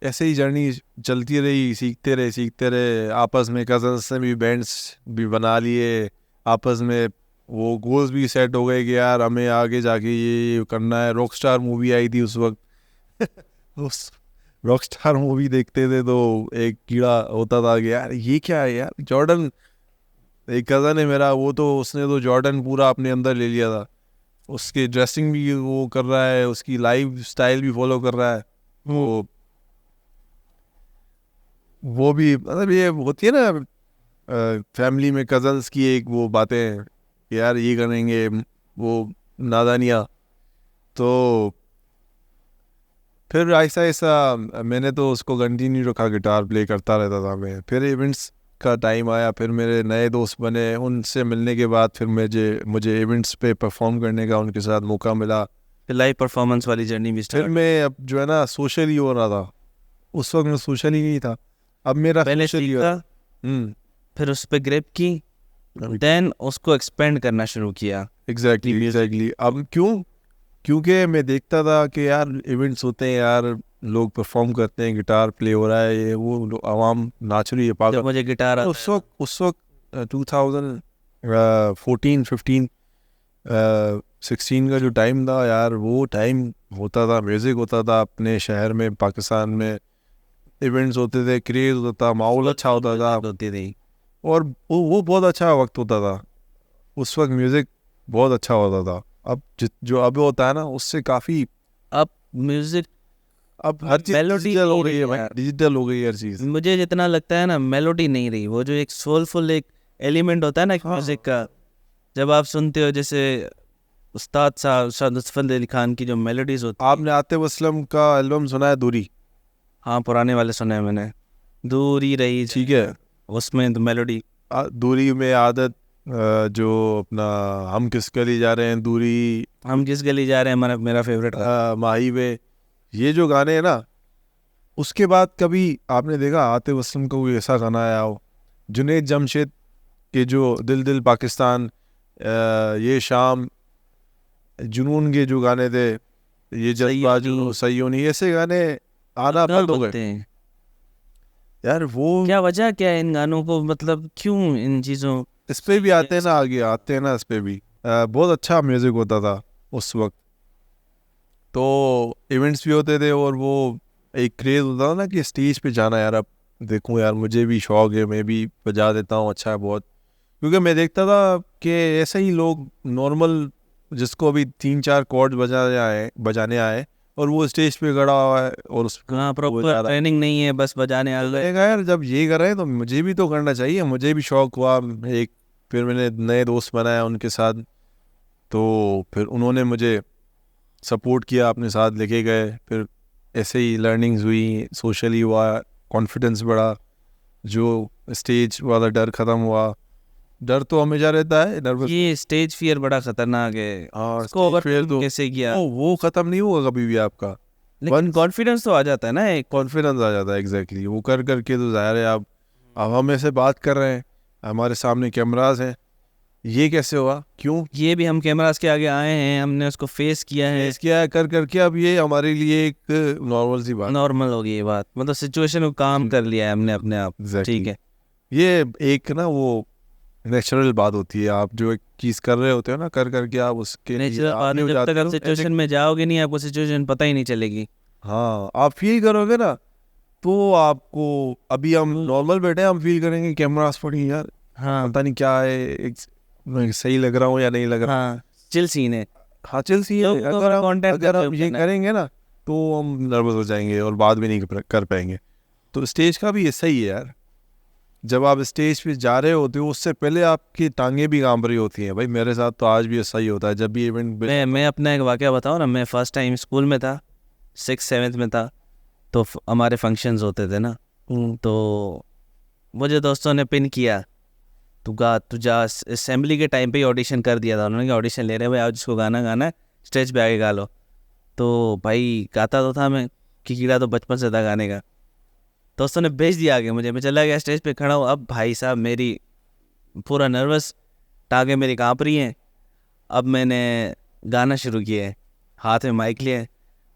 ऐसे ही जर्नी चलती रही, सीखते रहे, आपस में कज़न्स से भी बैंड्स भी बना लिए, आपस में वो गोल्स भी सेट हो गए कि यार हमें आगे जाके ये करना है। रॉकस्टार मूवी आई थी उस वक्त उस रॉकस्टार मूवी देखते थे तो एक कीड़ा होता था कि यार ये क्या है यार, जॉर्डन, एक कज़न है मेरा, वो तो उसने तो जॉर्डन पूरा अपने अंदर ले लिया था, उसकी ड्रेसिंग भी वो कर रहा है, उसकी लाइफ स्टाइल भी फॉलो कर रहा है। वो भी मतलब ये होती है ना फैमिली में कज़न्स की एक वो बातें, यार ये करेंगे, वो नादानियाँ। तो फिर ऐसा मैंने तो उसको कंटिन्यू रखा, गिटार प्ले करता रहता था मैं। फिर इवेंट्स का टाइम आया, फिर मेरे नए दोस्त बने, उनसे मिलने के बाद फिर मुझे इवेंट्स पे परफॉर्म करने का उनके साथ मौका मिला, फिर लाइव परफॉर्मेंस वाली जर्नी भी फिर मैं अब जो है ना सोशल ही हो रहा था। उस वक्त मैं सोशल ही नहीं था, अब मेरा पहले सीखा, फिर उस पर ग्रिप की, देन उसको एक्सपेंड करना शुरू किया। एग्जैक्टली। अब क्योंकि मैं देखता था कि यार इवेंट्स होते हैं यार, लोग परफॉर्म करते हैं, गिटार प्ले हो रहा है, ये वो आवाम नाच रही है पागल। मुझे गिटार उस वक्त 2014, 15, 16 का जो टाइम था यार, वो टाइम होता था, म्यूज़िक होता था अपने शहर में, पाकिस्तान में इवेंट्स होते थे, क्रेज होता था, माहौल अच्छा होता था, और वो बहुत अच्छा वक्त होता था। उस वक्त म्यूज़िक बहुत अच्छा होता था। अब जो अब होता है ना, उससे काफ़ी अब म्यूज़िक, अब हर चीज़ डिजिटल हो गई है भाई, डिजिटल हो गई है हर चीज़। मुझे जितना लगता है ना, मेलोडी नहीं रही, वो जो एक सोलफुल एक एलिमेंट होता है ना म्यूज़िक का, जब आप सुनते हो, जैसे उस्ताद साहब सैफ अली खान की जो मेलोडीज होती। आपने आतिफ असलम का एल्बम सुना है दूरी? हाँ, पुराने वाले सुने हैं मैंने, दूरी रही, ठीक है, उसमें तो मेलोडी, दूरी में आदत, जो अपना हम किस गली जा रहे हैं, दूरी, हम किस गली जा रहे हैं, मेरा फेवरेट माही वे, ये जो गाने हैं ना, उसके बाद कभी आपने देखा आतिफ असलम का कोई ऐसा गाना आया हो? जुनैद जमशेद के जो दिल दिल पाकिस्तान, ये शाम, जुनून के जो गाने थे, ये जज्बा जुनून सही होनी, ऐसे गाने आना बंद हो गए यार। वो क्या वजह क्या है इन गानों को, मतलब क्यों इन चीज़ों? इस पे भी आते हैं ना, आगे आते हैं ना इस पे भी। बहुत अच्छा म्यूजिक होता था उस वक्त, तो इवेंट्स भी होते थे और वो एक क्रेज होता था ना कि स्टेज पे जाना, यार अब देखूं यार, मुझे भी शौक है, मैं भी बजा देता हूँ, अच्छा है बहुत। क्योंकि मैं देखता था कि ऐसे ही लोग नॉर्मल, जिसको अभी 3-4 कॉर्ड बजाने आए और वो स्टेज पे खड़ा हुआ है और उस प्रॉपर ट्रेनिंग नहीं है, बस बजाने आ गए। यार जब ये कर रहे हैं तो मुझे भी तो करना चाहिए, मुझे भी शौक हुआ एक। फिर मैंने नए दोस्त बनाया उनके साथ, तो फिर उन्होंने मुझे सपोर्ट किया, अपने साथ लेके गए। फिर ऐसे ही लर्निंग्स हुई, सोशली हुआ, कॉन्फिडेंस बढ़ा, जो स्टेज वाला डर ख़त्म हुआ। डर तो हमेशा रहता है, नर्वस। ये स्टेज फियर बड़ा खतरनाक है, इसको ओवरकम तो कैसे किया? वो ख़त्म नहीं हुआ कभी भी आपका, लेकिन कॉन्फिडेंस तो आ जाता है ना, एक कॉन्फिडेंस आ जाता है। एग्जैक्टली वो कर करके तो ज़ाहिर है। अब हम ऐसे बात कर रहे हैं, हमारे सामने कैमरास हैं, ये कैसे हुआ, क्यों? ये भी हम कैमरास के आगे आए हैं, हमने उसको फेस किया है, कर करके अब ये हमारे लिए एक नॉर्मल सी बात, नॉर्मल हो गई ये बात, मतलब सिचुएशन को काम कर लिया है हमने अपने आप। ठीक है, ये एक ना वो नेचुरल बात होती है, आप जो एक चीज़ कर रहे होते हो ना, कर करके आप उसके नेचुरल बात है, जब तक आप सिचुएशन में जाओगे नहीं, आपको सिचुएशन पता ही नहीं चलेगी। हाँ, आप फील करोगे ना, तो आपको, अभी हम नॉर्मल बैठे हैं, हम फील करेंगे कैमरास पड़ी यार, हाँ पता नहीं क्या है, मैं सही लग रहा हूँ या नहीं लग रहा। हाँ, चिल सीन है। हाँ चिल सीन है। अगर हम ये करेंगे ना तो हम नर्वस हो जाएंगे और बात भी नहीं कर पाएंगे। तो स्टेज का भी ऐसा ही है यार, जब आप स्टेज पे जा रहे होते हो उससे पहले आपकी टांगें भी कांप रही होती हैं। भाई मेरे साथ तो आज भी ऐसा ही होता है जब भी इवेंट। मैं अपना एक वाकया बताऊँ ना, मैं फर्स्ट टाइम स्कूल में था, 6th-7th में था, तो हमारे फंक्शंस होते थे ना, तो मुझे दोस्तों ने पिन किया, तू जा। असेंबली के टाइम पे ही ऑडिशन कर दिया था उन्होंने, ऑडिशन ले रहे हैं भाई, आज जिसको गाना गाना है स्टेज पे आके गा लो। तो भाई गाता तो था मैं, कि कीड़ा तो बचपन से था गाने का। दोस्तों ने भेज दिया आगे मुझे, मैं चला गया स्टेज पे खड़ा हूँ। अब भाई साहब मेरी पूरा नर्वस, टांगें मेरी काँप रही हैं। अब मैंने गाना शुरू किया है, हाथ में माइक लिए,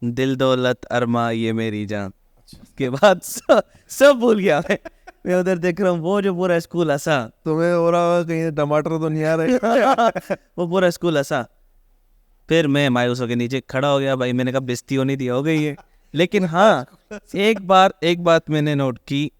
दिल दौलत अरमा ये मेरी जान। उसके बाद सब भूल गया मैं उधर देख रहा हूँ, वो जो पूरा स्कूल हंसा। तुम्हें हो रहा है कहीं टमाटर तो नहीं आ रहे। वो पूरा स्कूल हंसा। फिर मैं मायूस होकर नीचे खड़ा हो गया। भाई मैंने कहा बेइज्जती होनी थी, हो गई है। लेकिन हाँ, एक बात मैंने नोट की,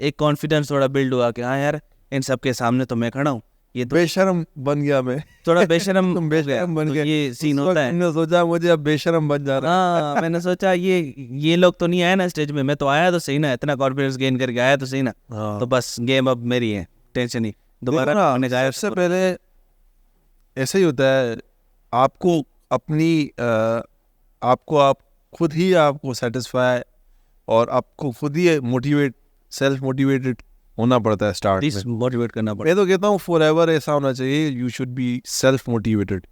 एक कॉन्फिडेंस थोड़ा बिल्ड हुआ कि हाँ यार, इन सब के सामने तो मैं खड़ा हूँ, ये तो बेशरम बन गया मैं, थोड़ा बेशरम तुम बेशरम बन गए। ये सीन होता है। मैंने सोचा मुझे अब बेशरम बन जा रहा है। हाँ, मैंने सोचा ये लोग तो नहीं आए ना स्टेज में, मैं तो आया तो सही ना, इतना कॉन्फिडेंस गेन करके आया तो सही ना। तो बस गेम अब मेरी है, टेंशन नहीं, दोबारा मैंने गाया। सबसे पहले ऐसा ही होता है, आपको अपनी आप खुद ही आपको सेटिस्फाई और आपको खुद ही सेल्फ मोटिवेटेड होना पड़ता है स्टार्ट में, मोटिवेट करना पड़ता मैं तो कहता हूँ फॉरएवर ऐसा होना चाहिए, you should be self motivated.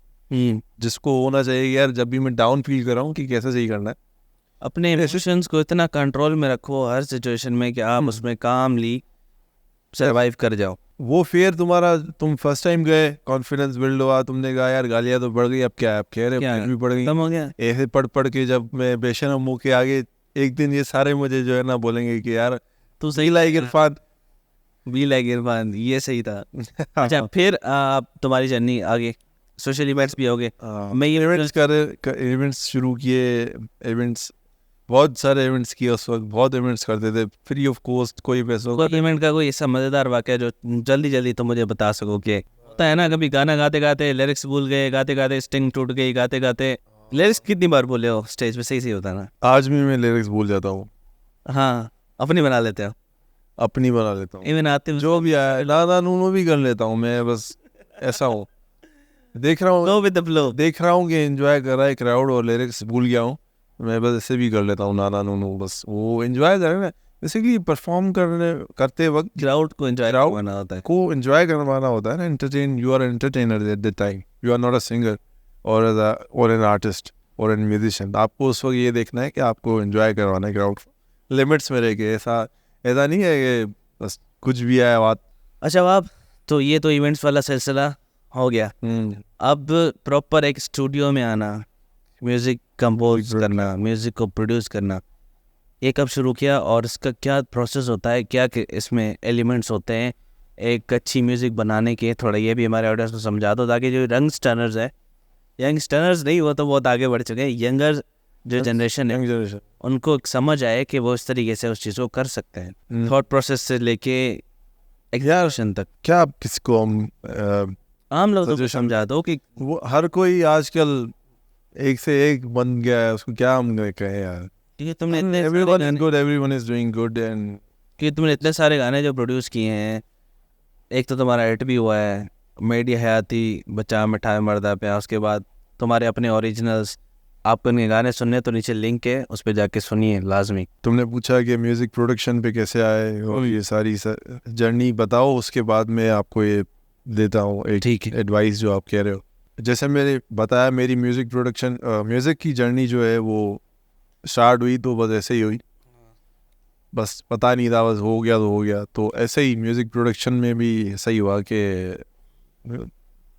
जिसको होना चाहिए यार, जब भी मैं डाउन फील कर रहा हूँ कि कैसे सही करना है, अपने इमोशंस को इतना कंट्रोल में रखो हर सिचुएशन में कि आप उसमें कामली सरवाइव कर जाओ। वो फिर तुम फर्स्ट टाइम गए, कॉन्फिडेंस बिल्ड हुआ, तुमने कहा यार गालियाँ तो बढ़ गई, अब क्या है, अब कह रहे भी बढ़ गई, खत्म हो गया। ऐसे पढ़ के जब मैं बेशरम मुँह के आगे, एक दिन ये सारे मुझे जो है ना बोलेंगे कि यार तू सही like Irfan, be like Irfan, ये सही था। अच्छा, फिर तुम्हारी जर्नी आगे, सोशल इवेंट्स भी हो गए। मैं इवेंट्स शुरू किए, इवेंट्स बहुत सारे इवेंट्स किए उस वक्त, बहुत इवेंट्स करते थे फ्री ऑफ कॉस्ट, कोई पैसों का। इवेंट का कोई ऐसा मज़ेदार वाक़या जो जल्दी तो मुझे बता सको? कि होता है ना, कभी गाना गाते गाते लिरिक्स भूल गए, गाते गाते स्ट्रिंग टूट गई, गाते गाते लिरिक्स कितनी बार बोले हो स्टेज पे? सही होता ना? आज भी मैं लिरिक्स भूल जाता हूँ। हाँ, अपनी बना लेते हो? अपनी बना लेता हूँ, इवन आते जो भी आया नाना नूनू भी कर लेता हूँ मैं, बस ऐसा हूँ। देख रहा हूँ कि एंजॉय कर रहा है क्राउड और लिरिक्स भूल गया हूँ, मैं बस ऐसे भी कर लेता हूँ नाना नूनू, बस वो एंजॉय कर रहे हैं। बेसिकली परफॉर्म करते वक्त क्राउड को एंजॉय करवाना होता है, को एंजॉय करवाना होता है ना, entertain, you are entertainer at the time, you are not a singer और एन आर्टिस्ट और एन म्यूजिशियन। आपको उस वक्त ये देखना है कि आपको एंजॉय करवाना है क्राउड, लिमिट्स में रह के। ऐसा नहीं है कि बस कुछ भी आया बात। अच्छा बाब, तो ये तो इवेंट्स वाला सिलसिला हो गया। अब प्रॉपर एक स्टूडियो में आना, म्यूज़िक कंपोज करना, म्यूज़िक को प्रोड्यूस करना, ये कब शुरू किया और इसका क्या प्रोसेस होता है, क्या इसमें एलिमेंट्स होते हैं एक अच्छी म्यूज़िक बनाने के? थोड़ा ये भी हमारे ऑडियंस को समझा दो ताकि जो यंगस्टर्स है, यंगस्टर्स नहीं, वो तो बहुत आगे बढ़ चुके हैं, यंगर जो जनरेशन है उनको एक समझ आए कि वो इस तरीके से उस चीज़ को कर सकते हैं, थॉट प्रोसेस से लेके एग्जीक्यूशन तक। क्या आप किसको आम लोगों को समझा दो कि वो हर कोई आजकल एक से एक बन गया है, उसको क्या हम कहें यार, कि तुमने इतने everyone is good, everyone is doing good and कि तुमने इतने सारे गाने जो प्रोड्यूस किए हैं, एक तो तुम्हारा हिट भी हुआ है मेरी हयाती, बचा मिठाई मर्दा पे, उसके बाद तुम्हारे अपने ओरिजिनल्स, आपको इनके गाने सुनने तो नीचे लिंक है, उस पर जाके सुनिए लाजमी। तुमने पूछा कि म्यूज़िक प्रोडक्शन पे कैसे आए और ये सारी जर्नी बताओ, उसके बाद मैं आपको ये देता हूँ एक एडवाइस जो आप कह रहे हो। जैसे मैंने बताया मेरी म्यूज़िक प्रोडक्शन म्यूज़िक की जर्नी जो है वो स्टार्ट हुई तो बस ऐसे ही हुई, बस पता नहीं था, बस हो गया तो हो गया। तो ऐसे ही म्यूज़िक प्रोडक्शन में भी ऐसा ही हुआ कि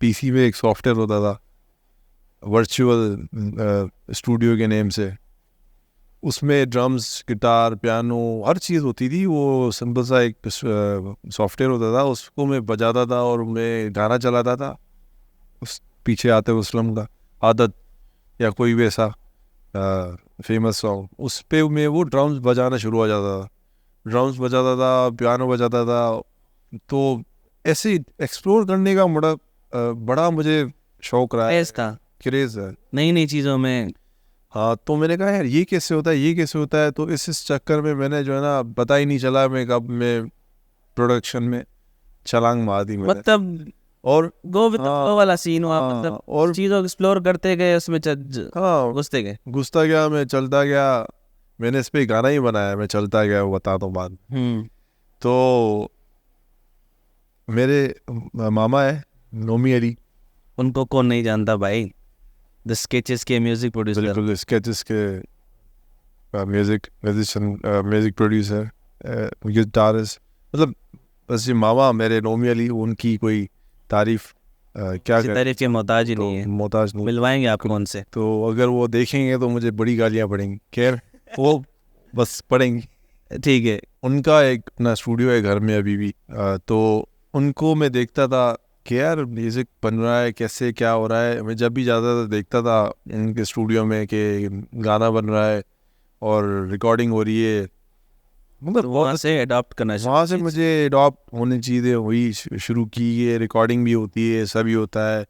पीसी में एक सॉफ्टवेयर होता था वर्चुअल स्टूडियो के नेम से, उसमें ड्रम्स, गिटार, पियानो, हर चीज़ होती थी। वो सिंपल सा एक सॉफ्टवेयर होता था, उसको मैं बजाता था और मैं गाना चलाता था, उस पीछे आते वसलम का आदत या कोई भी ऐसा फेमस सॉन्ग, उस पे मैं वो ड्रम्स बजाना शुरू हो जाता था, ड्रम्स बजाता था, पियानो बजाता था। तो ऐसे एक्सप्लोर करने का बड़ा मुझे शौक रहा है, क्रेज है नई नई चीज़ों में। हाँ, तो मैंने कहा यार ये कैसे होता है, ये कैसे होता है। तो इस चक्कर में मैंने जो है ना, पता ही नहीं चला मैं कब मैं प्रोडक्शन में छलांग मार दी मैंने। मतलब और गो विद द फ्लो वाला सीन हुआ, मतलब और चीज़ों को एक्सप्लोर करते गए, उसमें घुसते गए, घुसता गया, मैं चलता गया। मैंने इस पे गाना ही बनाया, मैं चलता गया, वो बताता हूँ बाद। तो मेरे मामा है नोमी अली, उनको कौन नहीं जानता भाई, द स्केचेस के म्यूजिक प्रोड्यूसर। बिल्कुल, स्केचेस के म्यूजिक प्रोड्यूसर, गिटारिस्ट, मतलब बस ये मामा मेरे नोमी अली, उनकी कोई तारीफ क्या तारीफ के मोहताज ही नहीं है, मोहताज नहीं, मिलवाएंगे आपको उनसे। तो अगर वो देखेंगे तो मुझे बड़ी गालियाँ पड़ेंगी, खैर वो बस पड़ेंगी, ठीक है। उनका एक अपना स्टूडियो है घर में अभी भी। तो उनको मैं देखता था कि यार म्यूज़िक बन रहा है, कैसे क्या हो रहा है। मैं जब भी जाता था देखता था इनके स्टूडियो में कि गाना बन रहा है और रिकॉर्डिंग हो रही है, मतलब तो वहाँ से अडॉप्ट करना, वहाँ से मुझे अडॉप्ट होने चीज़ें हुई, शुरू की। ये रिकॉर्डिंग भी होती है, सभी होता है,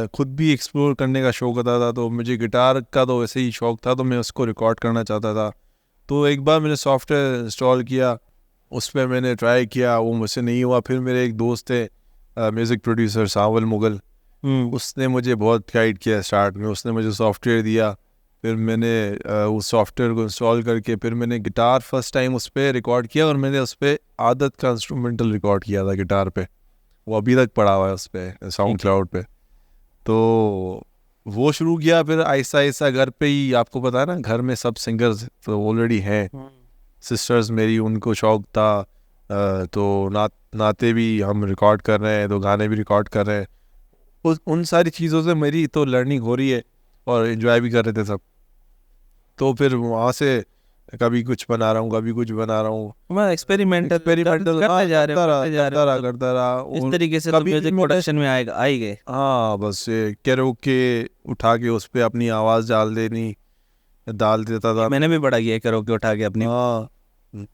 खुद भी एक्सप्लोर करने का शौक होता था। तो मुझे गिटार का तो वैसे ही शौक था, तो मैं उसको रिकॉर्ड करना चाहता था। तो एक बार मैंने सॉफ्टवेयर इंस्टॉल किया, उस पर मैंने ट्राई किया, वो मुझसे नहीं हुआ। फिर मेरे एक दोस्त थे म्यूज़िक प्रोड्यूसर सावल मुगल, उसने मुझे बहुत गाइड किया स्टार्ट में, उसने मुझे सॉफ्टवेयर दिया। फिर मैंने उस सॉफ्टवेयर को इंस्टॉल करके फिर मैंने गिटार फर्स्ट टाइम उस पर रिकॉर्ड किया, और मैंने उस पर आदत का इंस्ट्रूमेंटल रिकॉर्ड किया था गिटार पे, वो अभी तक पड़ा हुआ है उस पर साउंड क्लाउड पे। तो वो शुरू किया, फिर आहिस्ता आहिस्ता घर पे ही, आपको पता है ना घर में सब सिंगर्स तो ऑलरेडी हैं, सिस्टर्स मेरी, उनको शौक था। तो नाते भी हम रिकॉर्ड कर रहे हैं, तो गाने भी रिकॉर्ड कर रहे हैं। उन सारी चीज़ों से मेरी तो लर्निंग हो रही है और एंजॉय भी कर रहे थे सब। तो फिर वहाँ से कभी कुछ बना रहा हूँ, कभी कुछ बना रहा हूँ, मैं एक्सपेरिमेंटल करते जा रहा इस तरीके से। कभी म्यूजिक प्रोडक्शन में आई गए। हाँ, बस कैरोके उठा के उस पर अपनी आवाज़ डाल देता था। मैंने भी बड़ा किया कैरोके उठा के अपनी। हाँ,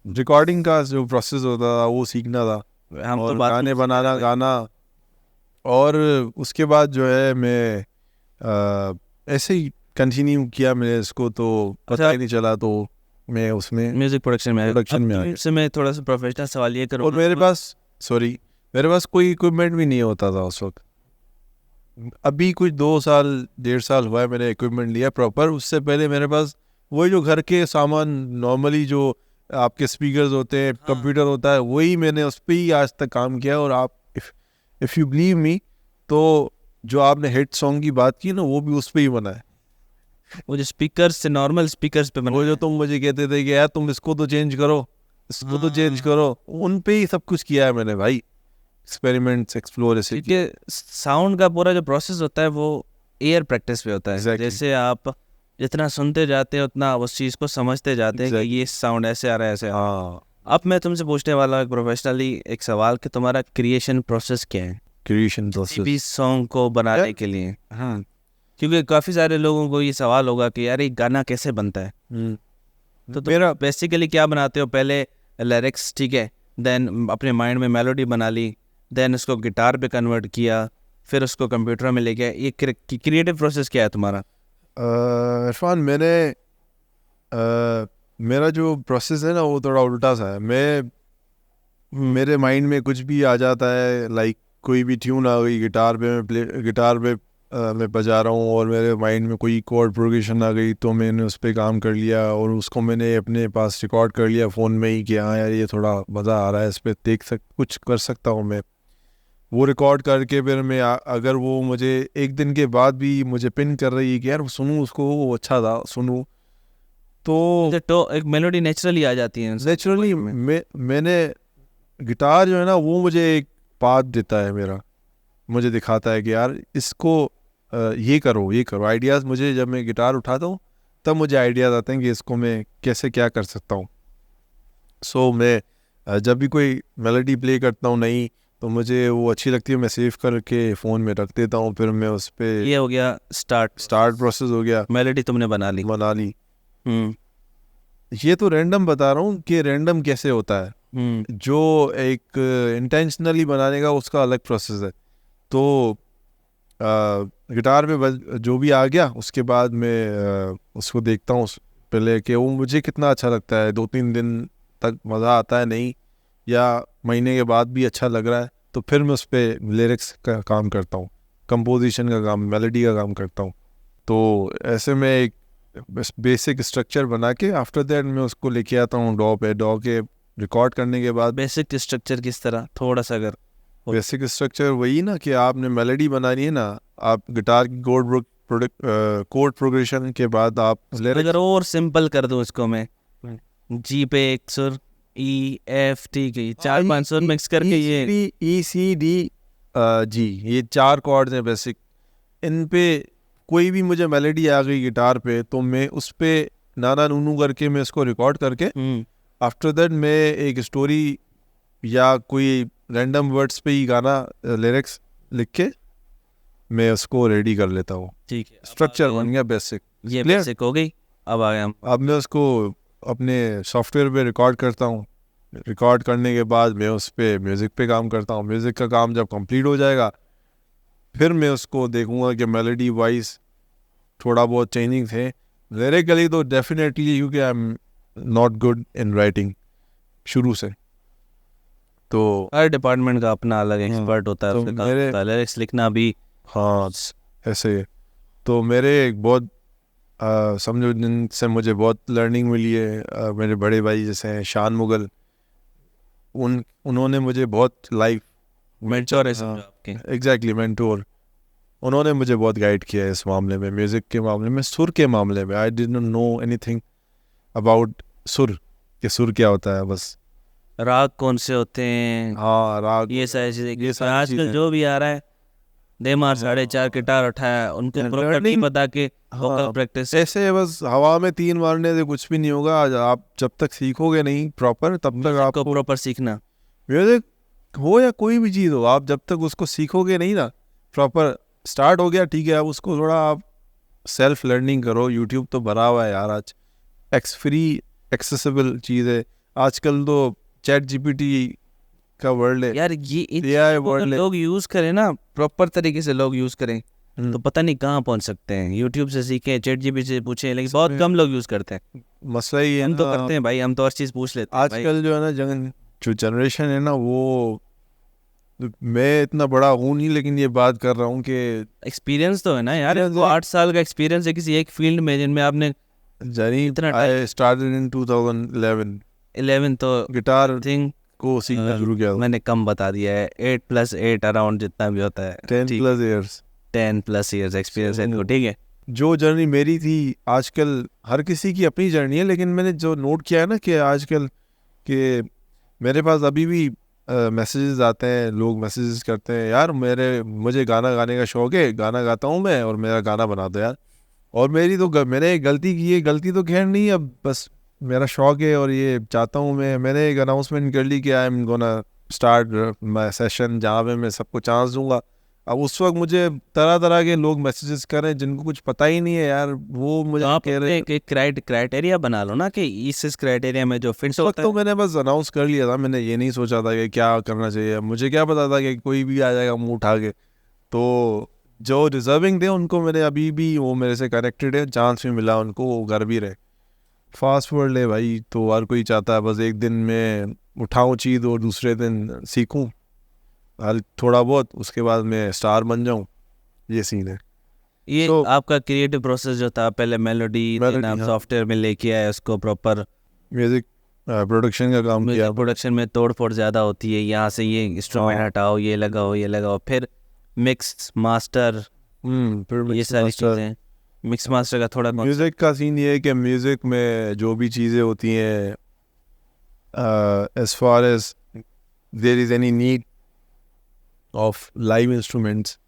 रिकॉर्डिंग का जो प्रोसेस होता था वो सीखना था, हम और तो गाने बनाना, गाना। और उसके बाद जो है मैं ऐसे ही कंटिन्यू किया मैंने इसको, तो पता ही नहीं चला, तो मैं उसमें म्यूजिक प्रोडक्शन में आया। से मैं थोड़ा सा प्रोफेशनल सवाल ये करूँ, और मेरे पास कोई इक्विपमेंट भी नहीं होता था उस वक्त। अभी कुछ 2-1.5 साल हुआ है मैंने इक्विपमेंट लिया प्रॉपर। उससे पहले मेरे पास वही जो घर के सामान नॉर्मली जो आपके स्पीकर्स होते हैं, कंप्यूटर होता है, वही मैंने उस पर ही आज तक काम किया। और आप इफ़ यू बिलीव मी, तो जो आपने हिट सॉन्ग की बात की ना, वो भी उस पर ही बना है। वो जो स्पीकर्स से नॉर्मल स्पीकर्स पे बना, वो जो तुम मुझे कहते थे कि यार तुम इसको तो चेंज करो, इसको तो चेंज करो, उन पे ही सब कुछ किया है मैंने भाई। एक्सपेरिमेंट्स एक्सप्लोर ऐसे किए। क्योंकि साउंड का पूरा जो प्रोसेस होता है वो एयर प्रैक्टिस पे होता है। Exactly. जैसे आप जितना सुनते जाते हैं उतना उस चीज़ को समझते जाते हैं कि Exactly. ये साउंड ऐसे आ रहा है, ऐसे आ रहा है। हाँ, अब मैं तुमसे पूछने वाला हूँ प्रोफेशनली एक सवाल कि तुम्हारा क्रिएशन प्रोसेस क्या है क्रिएशन किसी भी प्रोसेस। सॉन्ग को बनाने के लिए? हाँ, क्योंकि काफ़ी सारे लोगों को ये सवाल होगा कि यार ये गाना कैसे बनता है। तो तुम मेरा बेसिकली क्या बनाते हो? पहले लिरिक्स, ठीक है, देन अपने माइंड में मेलोडी बना ली, देन उसको गिटार पे कन्वर्ट किया, फिर उसको कंप्यूटर में लेके, ये क्रिएटिव प्रोसेस क्या है तुम्हारा? इरफान, मेरा जो प्रोसेस है ना वो थोड़ा उल्टा सा है। मेरे माइंड में कुछ भी आ जाता है, लाइक कोई भी ट्यून आ गई गिटार पे मैं बजा रहा हूँ और मेरे माइंड में कोई कॉर्ड प्रोग्रेशन आ गई तो मैंने उस पर काम कर लिया और उसको मैंने अपने पास रिकॉर्ड कर लिया फ़ोन में ही कि हाँ यार ये थोड़ा मज़ा आ रहा है, इस पर कुछ कर सकता हूँ मैं। वो रिकॉर्ड करके फिर मैं अगर वो मुझे एक दिन के बाद भी मुझे पिन कर रही है कि यार सुनूँ उसको, वो अच्छा था सुनूँ, तो एक मेलोडी नेचुरली आ जाती है नेचुरली मैंने गिटार जो है ना वो मुझे एक पाथ देता है मेरा, मुझे दिखाता है कि यार इसको ये करो आइडियाज़। मुझे जब मैं गिटार उठाता हूँ तब मुझे आइडियाज़ आते हैं कि इसको मैं कैसे क्या कर सकता हूँ। सो मैं जब भी कोई मेलोडी प्ले करता हूँ नहीं तो मुझे वो अच्छी लगती है, मैं सेव करके फ़ोन में रख देता हूँ, फिर मैं उस पर, ये हो गया स्टार्ट प्रोसेस हो गया, मेलोडी तुमने बना ली। ये तो रैंडम बता रहा हूँ कि रैंडम कैसे होता है। जो एक इंटेंशनली बनाने का उसका अलग प्रोसेस है। तो गिटार पे जो भी आ गया उसके बाद मैं उसको देखता हूँ पहले कि वो मुझे कितना अच्छा लगता है, 2-3 दिन तक मज़ा आता है नहीं, या महीने के बाद भी अच्छा लग रहा है, तो फिर मैं उस पर लिरिक्स का काम करता हूँ, कंपोजिशन का काम, मेलोडी का काम करता हूँ। तो ऐसे में एक बेसिक स्ट्रक्चर बना के आफ्टर दैट मैं उसको लेके आता हूँ डॉ के रिकॉर्ड करने के बाद। बेसिक स्ट्रक्चर किस तरह, थोड़ा सा अगर? बेसिक स्ट्रक्चर वही ना कि आपने मेलोडी बनानी है ना, आप गिटार की कोड प्रोग्रेशन के बाद आप अगर और सिंपल कर दूं इसको मैं, जी पे एक सुर, ई एफ, ठीक है, 4-5 सुर मिक्स करके ये ई सी डी जी, ये 4 कॉर्ड्स हैं बेसिक। इन पे कोई भी मुझे मेलोडी आ गई गिटार पे तो मैं उस पे नाना नूनू करके मैं इसको रिकॉर्ड करके आफ्टर दैट मैं एक स्टोरी या कोई रैंडम वर्ड्स पे ही गाना लिरिक्स लिख के मैं उसको रेडी कर लेता हूँ। ठीक है, स्ट्रक्चर बन गया बेसिक। ये बेसिक हो गई। अब आ गया हम, अब मैं उसको अपने सॉफ्टवेयर पे रिकॉर्ड करता हूँ। रिकॉर्ड करने के बाद मैं उस पे म्यूज़िक पे काम करता हूँ। म्यूज़िक का काम जब कंप्लीट हो जाएगा फिर मैं उसको देखूँगा कि मेलोडी वाइज थोड़ा बहुत चेंजिंग थे। लिरिकली तो डेफिनेटली, क्योंकि आई am not good in writing शुरू से, तो हर डिपार्टमेंट का अपना अलग एक्सपर्ट होता है, तो उसका काम होता है, लिरिक्स लिखना भी। हाँ ऐसे। तो मेरे एक बहुत समझो जिनसे मुझे बहुत लर्निंग मिली है, मेरे बड़े भाई जैसे हैं शान मुगल, उन्होंने मुझे बहुत लाइफ मेंटोर है समझो आपके। Exactly mentor. उन्होंने मुझे बहुत गाइड किया है इस मामले में, म्यूज़िक के मामले में, सुर के मामले में। I didn't know anything about सुर, कि सुर क्या होता है, बस राग कौन से होते हैं, हाँ राग, ये सारी चीजें। ये सारी आजकल चीज़ें। जो भी आ रहा है, देमार 4.5 गिटार उठाया, उनको प्रॉपर नहीं पता कि वोकल प्रैक्टिस ऐसे बस हवा में 3 मारने से कुछ भी नहीं होगा। आप जब तक सीखोगे नहीं प्रॉपर तब तक आपको प्रॉपर सीखना, म्यूजिक हो या कोई भी चीज़ हो, आप जब तक उसको सीखोगे नहीं ना प्रॉपर, स्टार्ट हो गया ठीक है, अब उसको थोड़ा आप सेल्फ लर्निंग करो। यूट्यूब तो भरा हुआ है यार, आज फ्री एक्सेसिबल चीज़ है। आजकल तो चैट जीपीटी का वर्ल्ड है यार। ये AI वर्ल्ड है। लोग यूज करें ना, प्रॉपर तरीके से लोग यूज करें तो पता नहीं कहाँ पहुंच सकते हैं। यूट्यूब से सीखें, चैट जीपीटी से पूछें, लेकिन बहुत कम लोग यूज करते हैं। मसला ही है हम तो ना, करते हैं भाई, हम तो हर चीज पूछ लेते हैं भाई। आजकल जो है ना जो जनरेशन है ना, वो मैं इतना बड़ा हूँ नहीं लेकिन ये बात कर रहा हूँ कि एक्सपीरियंस तो है ना यार, वो 8 साल का एक्सपीरियंस है किसी एक फील्ड में जिनमें आपने इतना आई स्टार्टेड इन 2011 11, तो गिटार थिंक को सीखना शुरू किया। मैंने कम बता दिया है, 8+8 अराउंड जितना भी होता है, 10+ इयर्स 10+ इयर्स एक्सपीरियंस है इनको, ठीक है। जो जर्नी मेरी थी, आजकल हर किसी की अपनी जर्नी है, लेकिन मैंने जो नोट किया है ना कि आजकल के मेरे पास अभी भी मैसेजेस आते हैं, लोग मैसेजेस करते हैं, यार मुझे गाना गाने का शौक है, गाना गाता हूँ मैं और मेरा गाना बना दो यार। और मैंने गलती की है, गलती तो खैर नहीं, अब बस मेरा शौक है और ये चाहता हूँ मैंने एक अनाउंसमेंट कर ली कि I am gonna start my session जहाँ पे मैं सबको चांस दूंगा। अब उस वक्त मुझे तरह तरह के लोग मैसेजेस कर रहे हैं जिनको कुछ पता ही नहीं है यार, वो मुझे आप कह रहे हैं। एक क्राइटेरिया बना लो ना कि इस क्राइटेरिया में जो फिट उस वक्त तो मैंने बस अनाउंस कर लिया था, मैंने ये नहीं सोचा था कि क्या करना चाहिए, मुझे क्या पता था कि कोई भी आ जाएगा मुंह उठा के। तो जो डिजर्विंग थे उनको मैंने अभी भी, वो मेरे से कनेक्टेड है, चांस भी मिला उनको, वो घर भी रहे। फास्ट वर्ल्ड है भाई, तो हर कोई चाहता है बस एक दिन में उठाऊं चीज़ और दूसरे दिन सीखूं थोड़ा बहुत, उसके बाद मैं स्टार बन जाऊं, ये सीन है। ये तो आपका क्रिएटिव प्रोसेस जो था, पहले मेलोडी हाँ, सॉफ्टवेयर में लेके आए उसको प्रॉपर म्यूजिक प्रोडक्शन का काम किया। प्रोडक्शन में तोड़ फोड़ ज़्यादा होती है, यहाँ से ये इंस्ट्रूमेंट हटाओ, ये लगाओ, फिर मिक्स मास्टर, फिर ये सारी चीज़ें। मिक्स मास्टर का थोड़ा म्यूजिक का सीन ये है कि म्यूजिक में जो भी चीज़ें होती हैं, as far as there is any need of live instruments,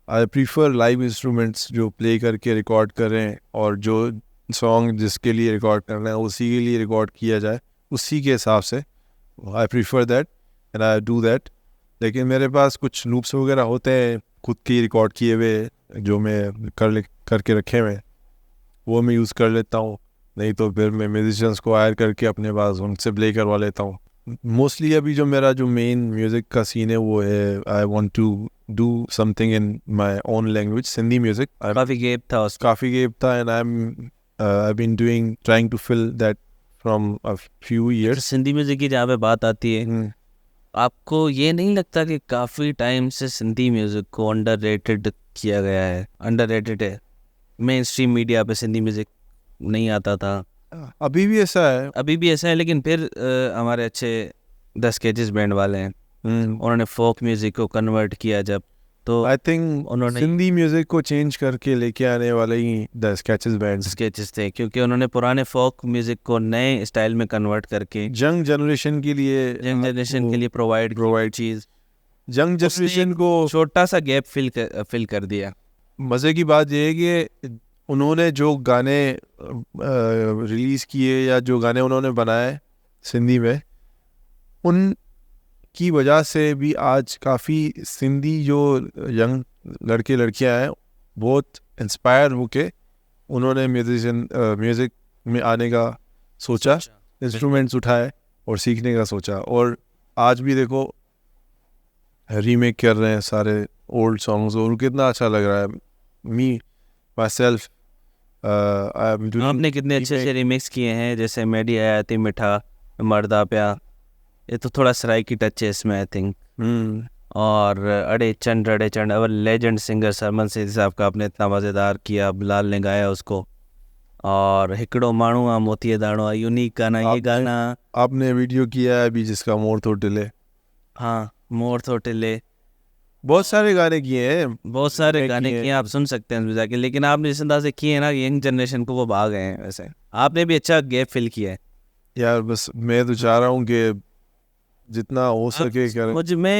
I prefer live instruments जो प्ले करके रिकॉर्ड करें, और जो सॉन्ग जिसके लिए रिकॉर्ड करना है उसी के लिए रिकॉर्ड किया जाए उसी के हिसाब से। I prefer that and I do that. लेकिन मेरे पास कुछ लूप्स वगैरह होते हैं खुद के रिकॉर्ड किए हुए जो मैं करके रखे हुए हैं, वो मैं यूज़ कर लेता हूँ, नहीं तो फिर मैं म्यूजिशियंस को हायर करके अपने पास उनसे प्ले करवा लेता हूँ। मोस्टली अभी जो मेरा जो मेन म्यूज़िक का सीन है वो है, I want to do something in my own language, Sindhi music. काफ़ी काफ़ी गैप था and I been doing trying to fill that from a few years. Sindhi music की जहाँ पे बात आती है, आपको ये नहीं लगता कि काफ़ी टाइम से सिंधी म्यूज़िक को अंडररेटेड किया गया है? अंडररेटेड है, मेन स्ट्रीम मीडिया पे सिंधी म्यूज़िक नहीं आता था, अभी भी ऐसा है, लेकिन फिर हमारे अच्छे 10 केजेस बैंड वाले हैं, उन्होंने फोक म्यूज़िक को कन्वर्ट किया जब, तो आई थिंक उन्होंने सिंधी म्यूजिक को चेंज करके लेके आने वाले ही द स्केचेस बैंड स्केचेस थे, क्योंकि उन्होंने पुराने फोक म्यूज़िक को नए स्टाइल में कन्वर्ट करके यंग जनरेशन के लिए प्रोवाइड चीज़, यंग जनरेशन को छोटा सा गैप फिल कर दिया। मज़े की बात यह है कि उन्होंने जो गाने रिलीज़ किए या जो गाने उन्होंने बनाए सिंधी में, उन की वजह से भी आज काफ़ी सिंधी जो यंग लड़के लड़कियां हैं बहुत इंस्पायर होके उन्होंने म्यूज़िक में आने का सोचा, इंस्ट्रूमेंट्स उठाए और सीखने का सोचा, और आज भी देखो रीमेक कर रहे हैं सारे ओल्ड सॉन्ग्स और कितना अच्छा लग रहा है। मी माई सेल्फ आपने कितने अच्छे अच्छे रिमिक्स किए हैं, जैसे मेडी आया थी मिठा मर्दा प्या, ये तो थोड़ा सराइकी टच है इसमें आई थिंक, और अड़े चंड अब लेजेंड सिंगर सरमन सिंह साहब का आपने इतना मज़ेदार किया, बिलाल ने गाया उसको, और हिकड़ो माण्हू आ मोतीअ दाणो, यूनिक गाना, ये गाना आपने वीडियो किया है अभी जिसका मोर तो टिले। हाँ, मोर तो टिले, बहुत सारे गाने किए हैं, बहुत सारे गाने किए, आप सुन सकते हैं जाके, लेकिन आपने जिस अंदाज से किए हैं ना, यंग जनरेशन को वो भाग गए हैं। वैसे आपने भी अच्छा गैप फिल किया है यार, बस मैं तो चाह रहा हूँ कि जितना हो सके करें।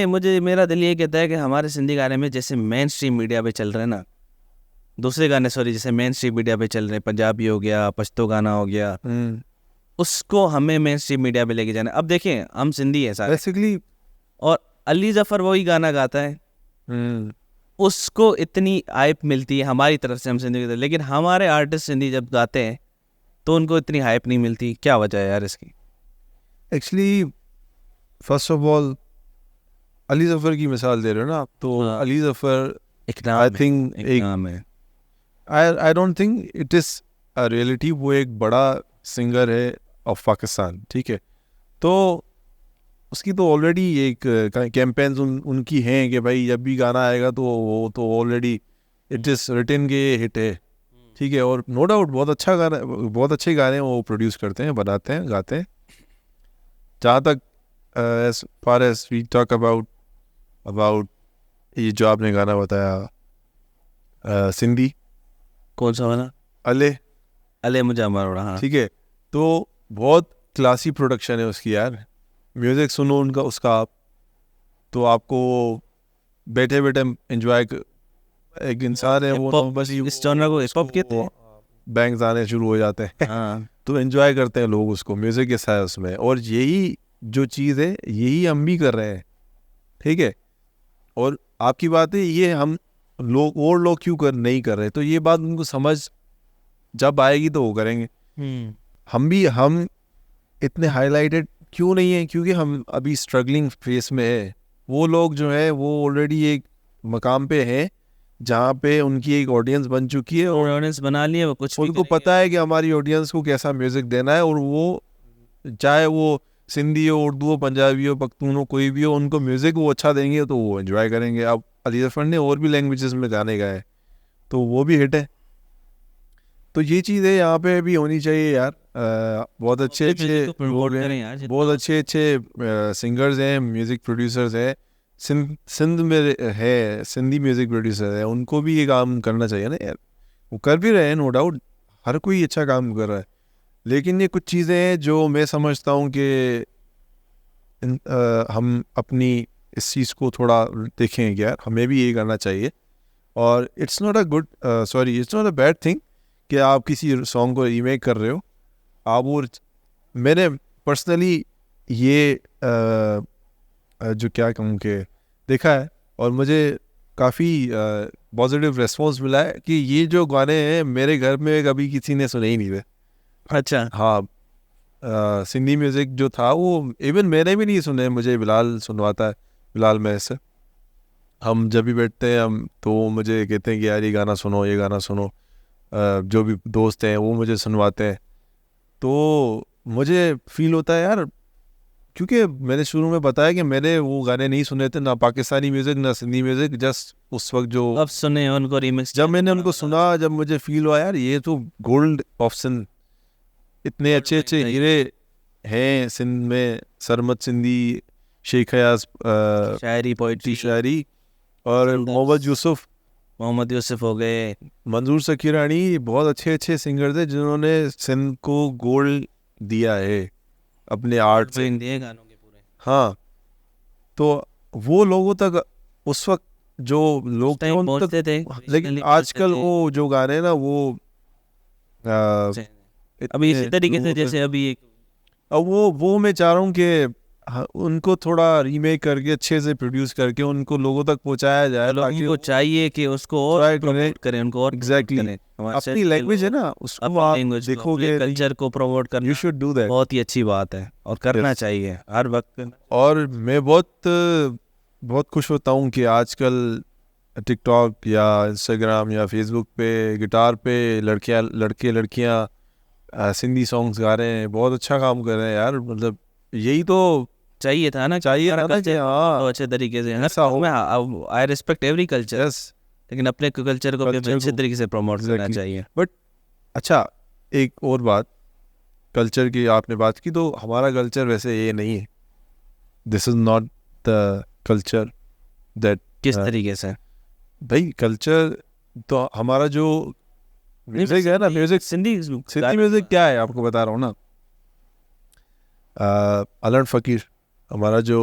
मुझे मेरा दिल ये कहता है कि हमारे सिंधी गाने में जैसे मेन स्ट्रीम मीडिया पे चल रहे हैं ना, दूसरे गाने जैसे मेन स्ट्रीम मीडिया पे चल रहे हैं, पंजाबी हो गया, पश्तो गाना हो गया, उसको हमें मेन स्ट्रीम मीडिया पे लेके जाना। अब देखें, हम सिंधी हैं सारे बेसिकली, और अली जफर वही गाना गाता है, उसको इतनी हाइप मिलती है हमारी तरफ से, हम सिंधी की तरफ, लेकिन हमारे आर्टिस्ट सिंधी जब गाते हैं तो उनको इतनी हाइप नहीं मिलती। क्या वजह है यार इसकी? Actually first of all Ali Zafar की मिसाल दे रहे हो ना आप, तो अली जफर आई थिंक एक नाम है, I don't think it is a reality. वो एक बड़ा सिंगर है ऑफ पाकिस्तान, ठीक है, तो उसकी तो ऑलरेडी एक कैंपेन्स उनकी हैं कि भाई जब भी गाना आएगा तो वो तो ऑलरेडी इट इज़ रिटन के हिट है, ठीक है, और नो डाउट बहुत अच्छा गाना, बहुत अच्छे गाने वो प्रोड्यूस करते हैं, बनाते हैं, गाते हैं। जहाँ तक as far as we talk about ये जो आपने गाना बताया सिंधी, कौन सा गाना? अले मुझे मारोड़ा, हाँ ठीक है, तो बहुत क्लासी प्रोडक्शन है उसकी यार, म्यूज़िक सुनो उनका, उसका आप तो आपको बैठे बैठे एंजॉय, एक इंसान है वो बस इस जॉनर को हिप हॉप कहते हैं। बैंग्स आने शुरू हो जाते हैं हाँ तो एंजॉय करते हैं लोग उसको, म्यूजिक कैसा है उसमें, और यही जो चीज़ है यही हम भी कर रहे हैं, ठीक है। और आपकी बात है ये हम लोग और लोग क्यों नहीं कर रहे, तो ये बात उनको समझ जब आएगी तो वो करेंगे। हम इतने हाईलाइटेड क्यों नहीं है, क्योंकि हम अभी स्ट्रगलिंग फेस में है। वो लोग जो है वो ऑलरेडी एक मकाम पे हैं जहाँ पे उनकी एक ऑडियंस बन चुकी है और ऑडियंस बना लिए, वो कुछ उनको पता है कि हमारी ऑडियंस को कैसा म्यूजिक देना है, और वो चाहे वो सिंधी हो, उर्दू हो, पंजाबी हो, पख्तून हो, कोई भी हो, उनको म्यूजिक वो अच्छा देंगे तो वो एंजॉय करेंगे। अब अली ज़फ़र ने और भी लैंग्वेजेस में गाने गाए तो वो भी हिट है। तो ये चीज़ है यहाँ पे भी होनी चाहिए यार। बहुत अच्छे अच्छे लोग हैं, बहुत अच्छे अच्छे सिंगर्स हैं, म्यूज़िक प्रोड्यूसर्स हैं, सिंध में है, सिंधी म्यूज़िक प्रोड्यूसर है, उनको भी ये काम करना चाहिए ना यार। वो कर भी रहे हैं, नो डाउट, हर कोई अच्छा काम कर रहा है, लेकिन ये कुछ चीज़ें हैं जो मैं समझता हूँ कि हम अपनी इस चीज़ को थोड़ा देखें कि यार हमें भी ये करना चाहिए। और it's not a bad thing कि आप किसी सॉन्ग को रीमेक कर रहे हो। आप वो, मैंने पर्सनली ये जो क्या कहूँ कि देखा है, और मुझे काफ़ी पॉजिटिव रेस्पॉन्स मिला है कि ये जो गाने हैं मेरे घर में कभी किसी ने सुने ही नहीं थे। अच्छा हाँ, सिंधी म्यूज़िक जो था वो इवन मैंने भी नहीं सुने, मुझे बिलाल सुनवाता है, बिलाल में से हम जब भी बैठते हैं हम तो मुझे कहते हैं कि यार ये गाना सुनो, ये गाना सुनो। जो भी दोस्त हैं वो मुझे सुनवाते हैं, तो मुझे फील होता है यार, क्योंकि मैंने शुरू में बताया कि मैंने वो गाने नहीं सुने थे, ना पाकिस्तानी म्यूज़िक ना सिंधी म्यूज़िक, जस्ट उस वक्त जो अब सुने उनको रिमिक्स, जब मैंने उनको सुना, जब मुझे फील हुआ यार ये तो गोल्ड ऑप्शन, इतने अच्छे अच्छे हीरे हैं सिंध में, सरमद सिंधी, शेख हयाज शायरी, पोइट्री, शायरी, और मोहम्मद यूसुफ हो गए, मंजूर सकीरानी, बहुत अच्छे अच्छे सिंगर थे जिन्होंने सिंध को गोल्ड दिया है अपने आर्ट से, दिए गानों के पूरे। हाँ, तो वो लोगों तक उस वक्त जो लोग थे उन तक, थे, लेकिन आजकल वो जो गाने ना वो अभी इसी तरीके से जैसे अभी एक, अब वो मैं चाह रहा हूँ कि उनको थोड़ा रीमेक करके अच्छे से प्रोड्यूस करके उनको लोगों तक पहुँचाया जाए, लोगों को चाहिए कि उसको और प्रमोट करें, उनको और एग्जैक्टली अपनी लैंग्वेज है ना उसको आप देखोगे, कल्चर को प्रमोट करना, यू शुड डू दैट, बहुत ही अच्छी बात है और करना चाहिए हर वक्त। और मैं बहुत खुश होता हूँ कि आजकल टिकटॉक या इंस्टाग्राम या फेसबुक पे गिटार पे लड़कियाँ सिंधी सॉन्ग्स गा रहे हैं, बहुत अच्छा काम कर रहे हैं यार। मतलब यही तो चाहिए था ना, कि हाँ तो अच्छे तरीके से ऐसा हो। आई रिस्पेक्ट एवरी कल्चर, लेकिन अपने कल्चर को भी अच्छे तरीके से प्रमोट करना चाहिए। बट अच्छा, एक और बात, कल्चर की आपने बात की, तो हमारा कल्चर वैसे ये नहीं है, this is not the culture that, किस तरीके से भाई कल्चर तो हमारा जो म्यूजिक है ना, म्यूजिक सिंधी म्यूजिक क्या है आपको बता रहा हूँ ना, अलड़ फकीर हमारा जो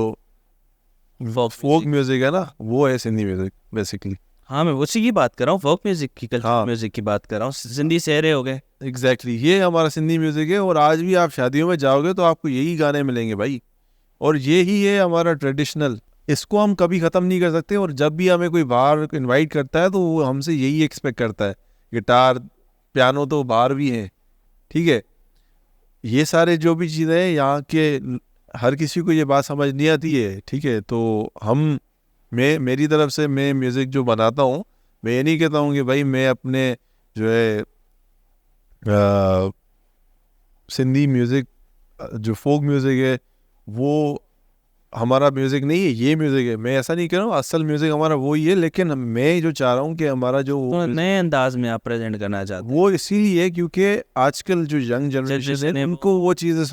फोक म्यूजिक है ना, वो है सिंधी म्यूजिक बेसिकली। हाँ, मैं उसी की बात कर रहा हूँ, फोक म्यूजिक की, कल्चर म्यूजिक की बात कर रहा हूँ, सिंधी सहरे हो गए, एग्जैक्टली ये हमारा सिंधी म्यूजिक है। और आज भी आप शादियों में जाओगे तो आपको यही गाने मिलेंगे भाई, और ये ही है हमारा ट्रेडिशनल, इसको हम कभी ख़त्म नहीं कर सकते। और जब भी हमें कोई बाहर इनवाइट करता है तो वो हमसे यही एक्सपेक्ट करता है, गिटार पियानो तो बाहर भी हैं, ठीक है, ये सारे जो भी चीज़ें हैं यहाँ के, हर किसी को ये बात समझ नहीं आती है, ठीक है। तो मेरी तरफ से मैं म्यूज़िक जो बनाता हूँ, मैं ये नहीं कहता हूँ कि भाई मैं अपने जो है सिंधी म्यूज़िक जो फोक म्यूज़िक है वो हमारा म्यूज़िक नहीं है, ये म्यूज़िक है, मैं ऐसा नहीं कह रहा हूँ, असल म्यूज़िक हमारा वो ही है। लेकिन मैं जो चाह रहा हूँ कि हमारा जो तो नए अंदाज में आप प्रेजेंट करना चाहते हैं, वो इसीलिए क्योंकि आजकल जो यंग जनरेशन है उनको वो चीज़ें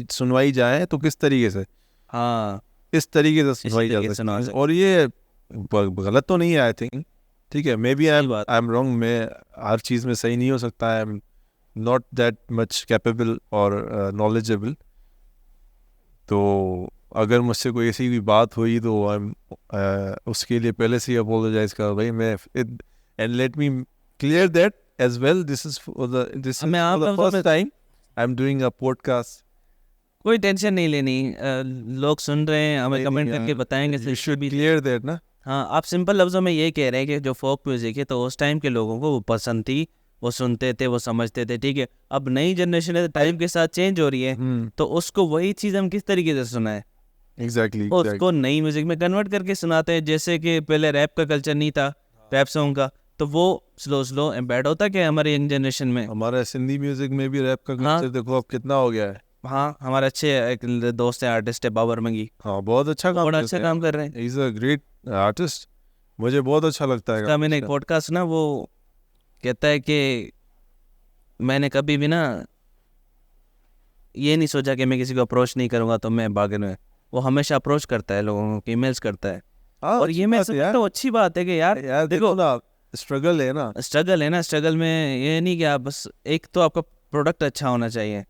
सुनवाई जाए तो किस तरीके से, हाँ इस तरीके से सुनवाई जा सकती है। और ये गलत तो नहीं है, आई थिंक, ठीक है, maybe I am wrong, मैं हर चीज़ में सही नहीं हो सकता, I am not that much capable और नॉलेजेबल, तो अगर मुझसे कोई ऐसी भी बात हुई तो उसके लिए पहले से ही अपोलोजाइज कर भाई मैं, and let me clear that as well, this is for the first time I am doing a podcast. कोई टेंशन नहीं लेनी, लोग सुन रहे हैं, हमें कमेंट करके बताएंगे। You should be clear that ना। हाँ, आप सिंपल लफ्ज़ों में ये कह रहे हैं कि जो फोक म्यूज़िक है तो उस टाइम के लोगों को वो पसंद थी, वो सुनते थे, वो समझते थे, ठीक है। अब नई जनरेशन है, टाइम के साथ चेंज हो रही है, तो उसको वही चीज़ हम किस तरीके से सुनाएं, एग्जैक्टली उसको नई म्यूज़िक में कन्वर्ट करके सुनाते हैं। जैसे कि पहले रैप का कल्चर नहीं था, रैप सॉन्ग का, तो वो स्लो एम्बेड होता है कि हमारे यंग जनरेशन में। हमारा सिंधी म्यूजिक में भी रैप का कल्चर देखो अब कितना हो गया है। हाँ, हमारे अच्छे एक दोस्त है, आर्टिस्ट है बाबर मंगी, हाँ बहुत अच्छा काम, बड़ा अच्छा काम कर रहे हैं। He is a great artist, मुझे बहुत अच्छा लगता है। मैंने एक पॉडकास्ट ना, वो कहता है कि मैंने कभी भी ना ये नहीं सोचा कि मैं किसी को अप्रोच नहीं करूंगा तो मैं बागिन में, वो हमेशा अप्रोच करता है लोगों को, ईमेल्स करता है। और ये मैं समझता हूँ अच्छी बात है कि यार देखो ना, स्ट्रगल है ना, स्ट्रगल में ये नहीं कि आप बस, एक तो आपका प्रोडक्ट अच्छा होना चाहिए,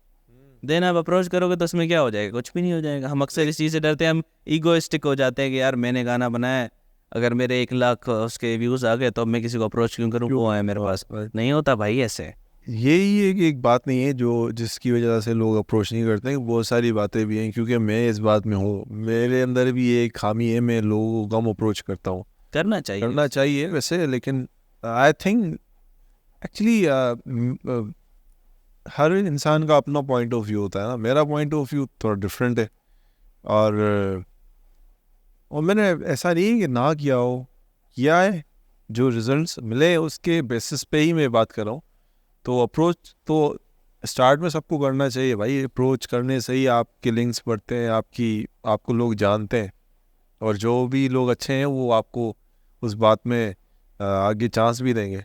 देन आप अप्रोच करोगे तो उसमें क्या हो जाएगा, कुछ भी नहीं हो जाएगा। हम अक्सर इस चीज़ से डरते हैं, हम ईगोइस्टिक हो जाते हैं कि यार मैंने गाना बनाया, अगर मेरे 1 लाख उसके व्यूज़ आ गए तो अब मैं किसी को अप्रोच क्यों करूँ, वो है मेरे पास। नहीं होता भाई ऐसे। यही एक बात नहीं है जो जिसकी वजह से लोग अप्रोच नहीं करते हैं, बहुत सारी बातें भी हैं, क्योंकि मैं इस बात में हूँ, मेरे अंदर भी एक खामी है, मैं लोगों को कम अप्रोच करता हूँ। करना चाहिए वैसे, लेकिन आई थिंक एक्चुअली हर इंसान का अपना पॉइंट ऑफ व्यू होता है ना। मेरा पॉइंट ऑफ व्यू थोड़ा डिफरेंट है, और मैंने ऐसा नहीं है कि ना किया हो, किया है, जो रिजल्ट्स मिले उसके बेसिस पे ही मैं बात कर रहा हूँ। तो अप्रोच तो स्टार्ट में सबको करना चाहिए भाई, अप्रोच करने से ही आपके लिंक्स बढ़ते हैं, आपको लोग जानते हैं, और जो भी लोग अच्छे हैं वो आपको उस बात में आगे चांस भी देंगे।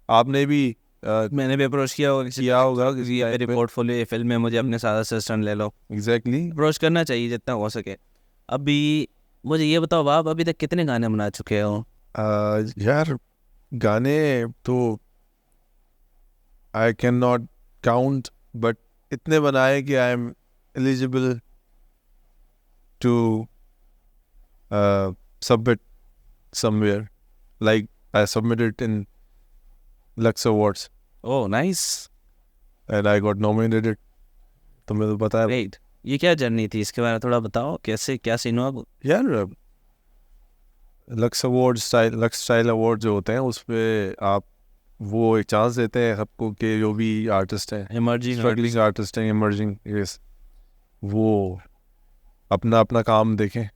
आपने भी मैंने भी अप्रोच किया होगा किसी मेरी पोर्टफोलियो या फिल्म में, मुझे अपने साथ असिस्टेंट ले लो। एग्जैक्टली अप्रोच करना चाहिए जितना हो सके। अभी मुझे ये बताओ, आप अभी तक कितने गाने बना चुके हो? यार गाने तो I can not count, but इतने बनाए कि I am eligible to submit somewhere, like I submitted in Lux Awards. Oh, nice. And I got nominated. तो मैं तो बताया। Great. ये क्या जर्नी थी, इसके बारे में थोड़ा बताओ, कैसे क्या सीन हुआ? यार लक्स स्टाइल अवार्ड जो होते हैं उसमें आप वो एक चांस देते हैं सबको कि जो भी आर्टिस्ट हैं, इमर्जिंग स्ट्रगलिंग आर्टिस्ट हैं, इमर्जिंग, यस, वो अपना काम देखें,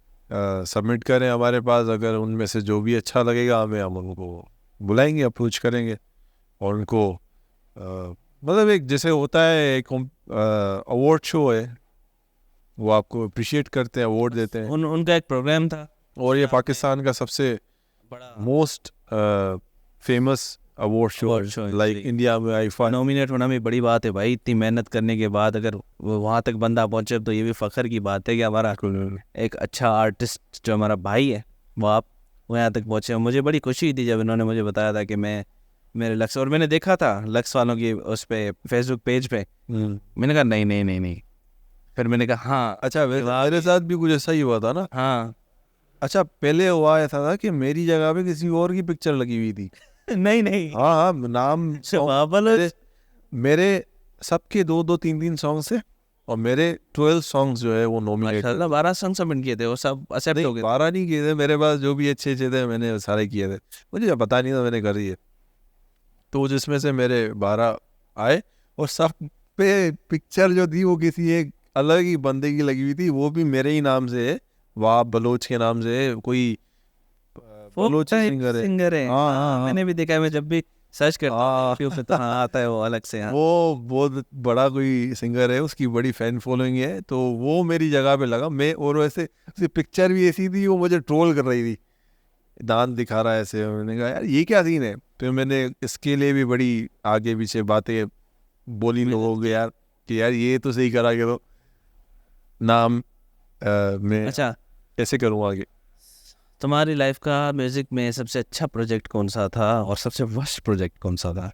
सबमिट करें हमारे पास। अगर उनमें से जो भी अच्छा लगेगा हमें, हम उनको बुलाएंगे, अप्रोच करेंगे, और उनको मतलब एक जैसे होता है एक अवार्ड शो है, वो आपको अप्रिशिएट करते हैं, अवार्ड देते हैं। उनका एक प्रोग्राम था, और ये पाकिस्तान का सबसे most famous award show, like India में आईफा नॉमिनेट होना भी बड़ी बात है भाई। इतनी मेहनत करने के बाद अगर वहाँ तक बंदा पहुँचे तो ये भी फ़ख्र की बात है कि हमारा एक अच्छा आर्टिस्ट जो हमारा भाई है वो यहाँ तक पहुँचे। मुझे बड़ी खुशी हुई थी जब इन्होंने मुझे बताया था कि मैं मेरे लक्स, और मैंने देखा था लक्स वालों की उस पर फेसबुक पेज पे, मैंने कहा नहीं। फिर मैंने कहा हाँ अच्छा, मेरे साथ भी कुछ ऐसा ही हुआ था ना। हाँ अच्छा, पहले हुआ ऐसा था कि मेरी जगह पे किसी और की पिक्चर लगी हुई थी। नहीं हाँ, नाम मेरे सबके 2 3 सॉन्ग्स थे, और मेरे 12 सॉन्ग्स जो है वो नॉमिनेट, 12 सॉन्ग सबमिट किए थे, वो सब एक्सेप्ट हो गए। 12 नहीं किए थे, मेरे पास जो भी अच्छे थे मैंने सारे किए थे, मुझे पता नहीं था मैंने कर दिए। तो जिसमें से मेरे 12 आए, और सब पे पिक्चर जो थी वो किसी एक अलग ही बंदे की लगी हुई थी, वो भी मेरे ही नाम से है, वाब बलोच के नाम से है, कोई बलोच सिंगर है। हाँ, मैंने भी देखा है, मैं जब भी सर्च करता हूं तो हाँ आता है वो अलग से। हाँ, वो बहुत बड़ा कोई सिंगर है, उसकी बड़ी फैन फॉलोइंग है, तो वो मेरी जगह पे लगा। मैं, और वैसे उसकी पिक्चर भी ऐसी थी, वो मुझे ट्रोल कर रही थी, दांत दिखा रहा है ऐसे। मैंने कहा यार ये क्या सीन है, तो मैंने इसके लिए भी बड़ी आगे पीछे बातें बोली लोगों को यार, कि यार ये तो सही करा करो, नाम मैं अच्छा कैसे करूँ आगे। तुम्हारी लाइफ का म्यूजिक में सबसे अच्छा प्रोजेक्ट कौन सा था और सबसे वर्स्ट प्रोजेक्ट कौन सा था?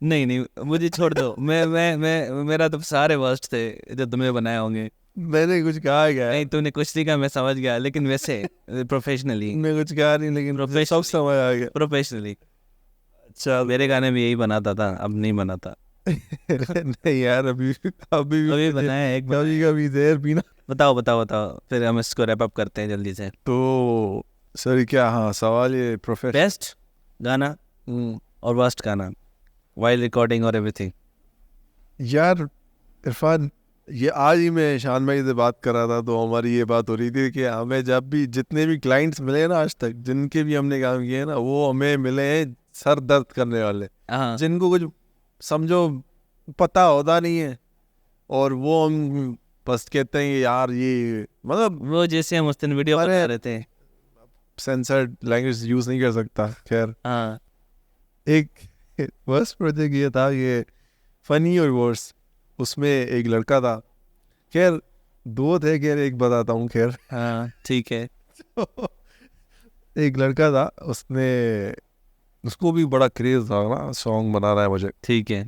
नहीं मुझे छोड़ दो, मैं मेरा तो सारे वर्स्ट थे जो तुमने बनाए होंगे। मैंने कुछ कहा क्या? नहीं तूने कुछ नहीं कहा, मैं समझ गया, लेकिन वैसे प्रोफेशनली मैं कुछ कहा नहीं, लेकिन सब समझ आ गया। प्रोफेशनली। अच्छा मेरे गाने में यही बनाता था, अब नहीं बनाता। नहीं यार, अभी अभी बनाया एक कभी कभी देर पीना। बताओ बताओ बताओ, फिर हम इसको रैप अप करते हैं जल्दी से। तो सर क्या, हाँ सवाल ये प्रोफेशनल बेस्ट गाना और वर्स्ट गाना वाइल रिकॉर्डिंग और एवरीथिंग। यार इरफान, ये आज ही मैं शान भाई से बात कर रहा था, तो हमारी ये बात हो रही थी कि हमें जब भी जितने भी क्लाइंट्स मिले ना आज तक, जिनके भी हमने काम किए ना, वो हमें मिले हैं सर दर्द करने वाले, हाँ जिनको कुछ समझो पता होता नहीं है, और वो हम बस कहते हैं कि यार ये मतलब वो जैसे हम उस दिन वीडियो बना रहे थे। सेंसर्ड लैंग्वेज यूज नहीं कर सकता। खैर हाँ एक वर्स्ट प्रोजेक्ट ये था, ये फनी और वर्स्ट, उसमें एक लड़का था, खैर दो थे, खैर एक बताता हूँ। खैर हाँ ठीक है। एक लड़का था, उसको भी बड़ा क्रेज था ना, सॉन्ग बना रहा है मुझे। ठीक है।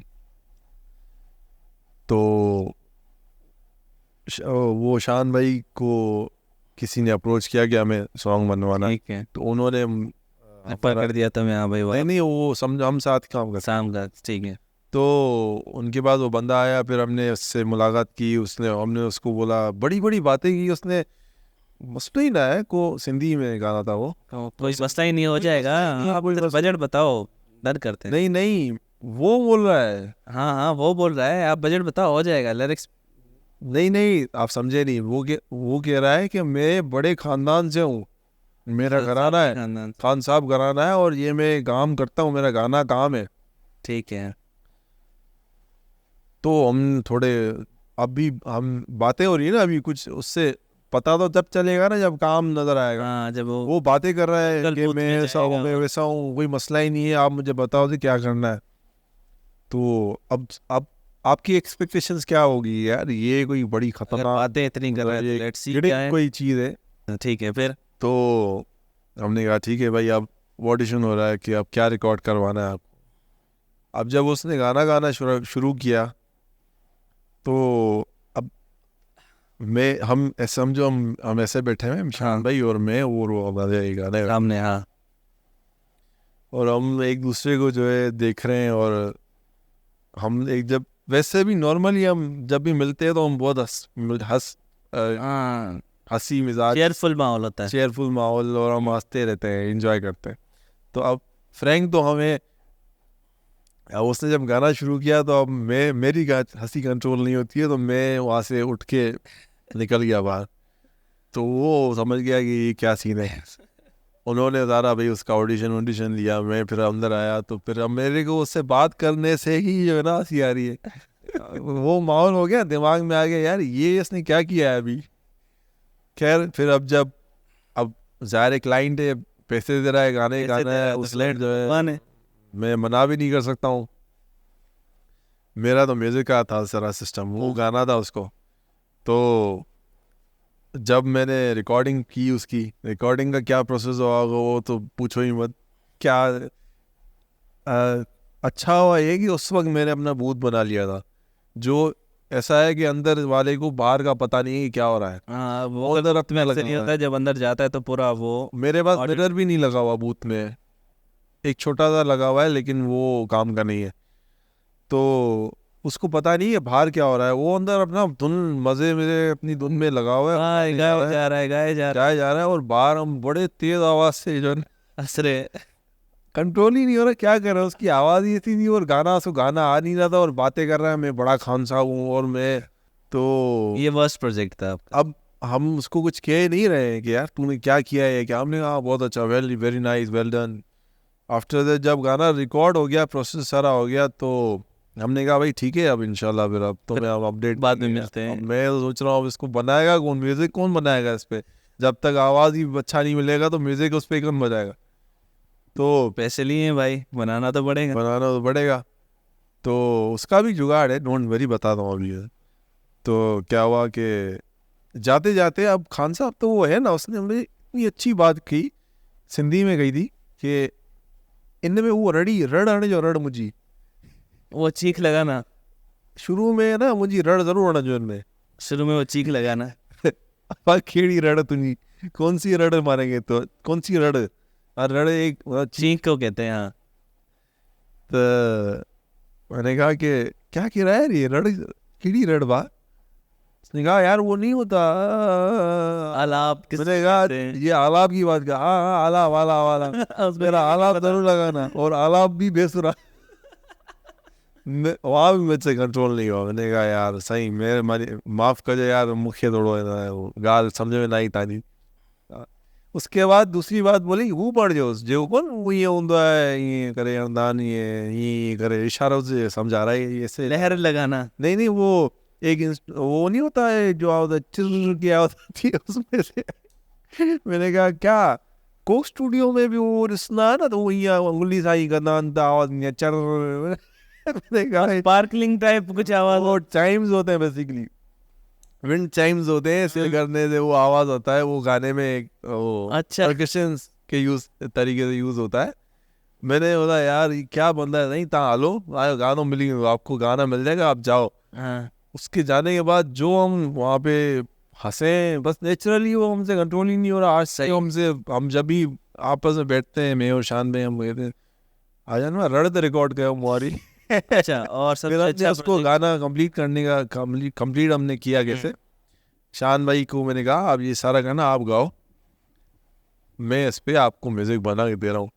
तो वो शान भाई को किसी ने अप्रोच किया कि हमें सॉन्ग बनवाना। ठीक है। तो उन्होंने कर दिया था मैं, हाँ भाई नहीं नहीं, वो समझो हम साथ काम करते शाम का। ठीक है। तो उनके बाद वो बंदा आया, फिर हमने उससे मुलाकात की, हमने उसको बोला, बड़ी बड़ी बातें की उसने। मसला ही ना है को सिंधी में गाना था वो, कोई मसला ही नहीं, हो जाएगा। आप बजट बताओ, डर करते हैं। नहीं नहीं, वो बोल रहा है। हाँ हाँ वो बोल रहा है, आप बजट बताओ, हो जाएगा लिरिक्स। नहीं नहीं, आप समझे नहीं, वो कह रहा है कि मैं बड़े खानदान से हूँ, मेरा घराना है, खान साहब घराना है, और ये मैं काम करता हूँ, मेरा गाना काम है। ठीक है। तो हम थोड़े, अभी हम बातें हो रही है ना, अभी कुछ उससे पता तो जब चलेगा ना, जब काम नजर आएगा। हाँ जब वो बातें कर रहा है कि मैं ऐसा हूँ, मैं वैसा हूँ, कोई मसला ही नहीं है, आप मुझे बताओ कि क्या करना है। तो अब आपकी एक्सपेक्टेशंस क्या होगी यार, ये कोई बड़ी खतरनाक बातें इतनी कर रहे हैं, लेट्स सी क्या है। कोई चीज़ है। ठीक है। फिर तो हमने कहा ठीक है भाई, अब ऑडिशन हो रहा है कि अब क्या रिकॉर्ड करवाना है आपको। अब जब उसने गाना गाना शुरू किया, तो अब हम ऐसे समझो, हम ऐसे बैठे हैं, शान भाई और मैं, और वो हमारे गाने सामने। हाँ और हम एक दूसरे को जो है देख रहे हैं, और हम एक जब वैसे भी नॉर्मली हम जब भी मिलते हैं तो हम बहुत हंसी मिजाज, चेयरफुल माहौल होता है। चेयरफुल माहौल, और हम हंसते रहते हैं, एंजॉय करते हैं। तो अब फ्रैंक तो हमें, अब उसने जब गाना शुरू किया, तो अब मेरी हंसी कंट्रोल नहीं होती है, तो मैं वहाँ से उठ के निकल गया बाहर। तो वो समझ गया कि ये क्या सीन है। उन्होंने सारा भाई उसका ऑडिशन लिया, मैं फिर अंदर आया, तो फिर अब मेरे को उससे बात करने से ही जो है ना हंसी आ रही है। वो माहौल हो गया, दिमाग में आ गया यार ये इसने क्या किया है अभी। खैर फिर अब ज़ाहिर क्लाइंट है, पैसे दे रहा है, गाने गाना है, उस क्लाइंट जो है मैं मना भी नहीं कर सकता हूँ। मेरा तो म्यूज़िक का था सारा सिस्टम, वो गाना था उसको। तो जब मैंने रिकॉर्डिंग की, उसकी रिकॉर्डिंग का क्या प्रोसेस हुआ वो तो पूछो ही मत। क्या अच्छा हुआ ये कि उस वक्त मैंने अपना बूथ बना लिया था, जो ऐसा है कि अंदर वाले को बाहर का पता नहीं है कि क्या हो रहा है। हाँ वो अंदर में लगा नहीं होता है, जब अंदर जाता है तो पूरा वो। मेरे पास मिरर भी नहीं लगा हुआ बूथ में, एक छोटा सा लगा हुआ है, लेकिन वो काम का नहीं है। तो उसको पता नहीं है बाहर क्या हो रहा है, वो अंदर अपना धुन मजे में अपनी धुन में लगा हुआ है, गाया जा रहा है, और बाहर हम बड़े तेज आवाज से जो हंस रहे, कंट्रोल ही नहीं हो रहा क्या कर रहा है, उसकी आवाज ही थी नहीं, और गाना आ नहीं रहा था, और बातें कर रहा है मैं बड़ा खान साहब हूँ और मैं। तो ये वर्स्ट प्रोजेक्ट था आपका। अब हम उसको कुछ कह नहीं रहे हैं कि यार तूने क्या किया है, क्या हमने कहा बहुत अच्छा, very nice, well done. After that जब गाना रिकॉर्ड हो गया, प्रोसेस सारा हो गया, तो हमने कहा भाई ठीक है, अब इंशाल्लाह फिर अब तो मैं अपडेट बाद में मिलते हैं। मैं सोच रहा हूँ इसको बनाएगा कौन, म्यूजिक कौन बनाएगा इस पे, जब तक आवाज़ ही अच्छा नहीं मिलेगा तो म्यूजिक उस पर कौन बजाएगा। तो पैसे लिए भाई, बनाना तो पड़ेगा। तो उसका भी जुगाड़ है, डोंट वेरी बताता हूँ अभी। तो क्या हुआ कि जाते जाते अब खान साहब तो वो है ना, उसने हमें इतनी अच्छी बात की, सिंधी में कही थी कि इनमें वो रड़ आने जो रड़ मुझी, वो चीख लगा ना शुरू में ना मुझे रड़ जरूर आना जो इनमें, शुरू में वो चीख लगाना, खेड़ी रड़ तुनी, कौन सी रड़ मारेंगे तो कौन सी रड़, रड़ एक चीख को कहते हैं। हाँ, तो मैंने कहा कि क्या कह रहा है ये रड़, खेड़ी रड़ बा। उसने कहा यार वो नहीं होता आलाप किस मैंने कहा ये आलाप की बात का, हाँ आलाप आलाप आलाप मेरा आलाप जरूर लगाना, और आलाप भी बेसुरा। वहाँ भी मुझसे कंट्रोल नहीं हुआ। मैंने कहा यार सही मेरे माफ कर यार, मुख्य तोड़ो गाल समझ में नहीं तानी। उसके बाद दूसरी बात बोली वो पढ़ जो जो कौन वो ये होता है, ये करे अंदान, ये करे इशारों से समझा रहा है, ये से लहर लगाना। नहीं वो एक वो नहीं होता है जो होता चिर की आवाज आती है उसमें से। मैंने कहा क्या कोक स्टूडियो में भी वो सुना है ना, तो वो ये उंगली साई करना आवाज चर। मैंने कहा स्पार्कलिंग टाइप कुछ आवाज। वो चाइम्स होते हैं बेसिकली, विंड चाइम्स होते हैं, इसे करने से वो आवाज होता है, वो गाने में एक वो अच्छा, परकशंस के यूज तरीके से यूज होता है। मैंने बोला यार ये क्या बंदा है, नहीं ता आलो गाना मिलेंगे आपको, गाना मिल जाएगा आप जाओ। हाँ, उसके जाने के बाद जो हम वहाँ पे हंसे, बस नेचुरली वो हमसे कंट्रोल ही नहीं हो रहा। आज से हमसे हम जब भी आपस में बैठते हैं, मैं और शान में, हम कहते हैं आ जाना रड़ तो रिकॉर्ड कर हमारी। अच्छा। और सबसे अच्छा उसको गाना कंप्लीट करने का कंप्लीट हमने किया कैसे, शान भाई को मैंने कहा आप ये सारा गाना आप गाओ, मैं इस पे आपको म्यूजिक बना के दे रहा हूँ।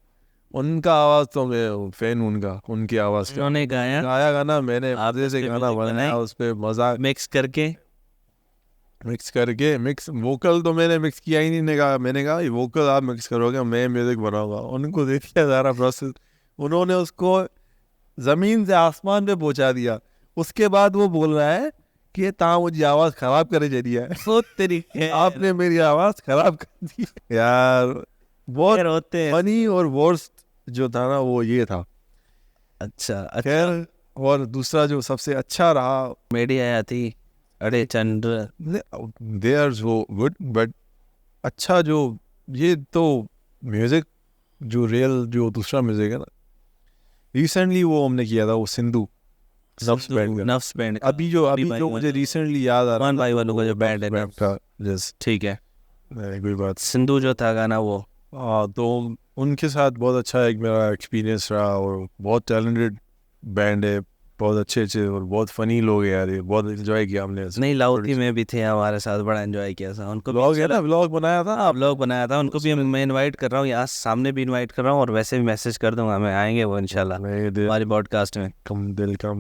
उनका आवाज तो मैं फैन उनका, उनकी आवाज का उन्होंने गाया गाना मैंने आधे से गाना बनाया, उस पे मजा मिक्स करके। मिक्स वोकल तो मैंने मिक्स किया ही नहीं। मैंने कहा ये वोकल आप मिक्स करोगे, मैं म्यूजिक बनाऊंगा। उनको दे दिया सारा प्रोसेस, उन्होंने उसको जमीन से आसमान पे पहुंचा दिया। उसके बाद वो बोल रहा है कि ता मुझे आवाज खराब करे जरिए है, आपने मेरी आवाज खराब कर दी। यार बहुत होते हैं फनी और वर्स्ट जो था ना वो ये था। अच्छा, खैर और दूसरा जो सबसे अच्छा रहा, कॉमेडी आया थी अरे Chandra, they are so good, but अच्छा जो ये तो म्यूजिक जो रियल जो दूसरा म्यूजिक है ना, रिसेंटली वो हमने किया था वो सिंधु नफ्स बैंड, अभी जो मुझे रिसेंटली याद आ रहा है, 1 by 1 का जो बैंड है का जस्ट ठीक है, कोई बात। सिंधु जो था गाना वो, तो उनके साथ बहुत अच्छा एक मेरा एक्सपीरियंस रहा, और बहुत टैलेंटेड बैंड है, बहुत अच्छे और बहुत फनी लोग हैं यार, ये बहुत एंजॉय किया हमने। नहीं लाउथी में भी थे हमारे साथ, बड़ा एंजॉय किया था। उनको व्लॉग है ना, व्लॉग बनाया था आप, व्लॉग बनाया था, उनको भी मैं इनवाइट कर रहा हूँ, यहाँ सामने भी इनवाइट कर रहा हूँ, और वैसे भी मैसेज कर दूंगा मैं, आएंगे वो इंशाल्लाह हमारी पॉडकास्ट में। कम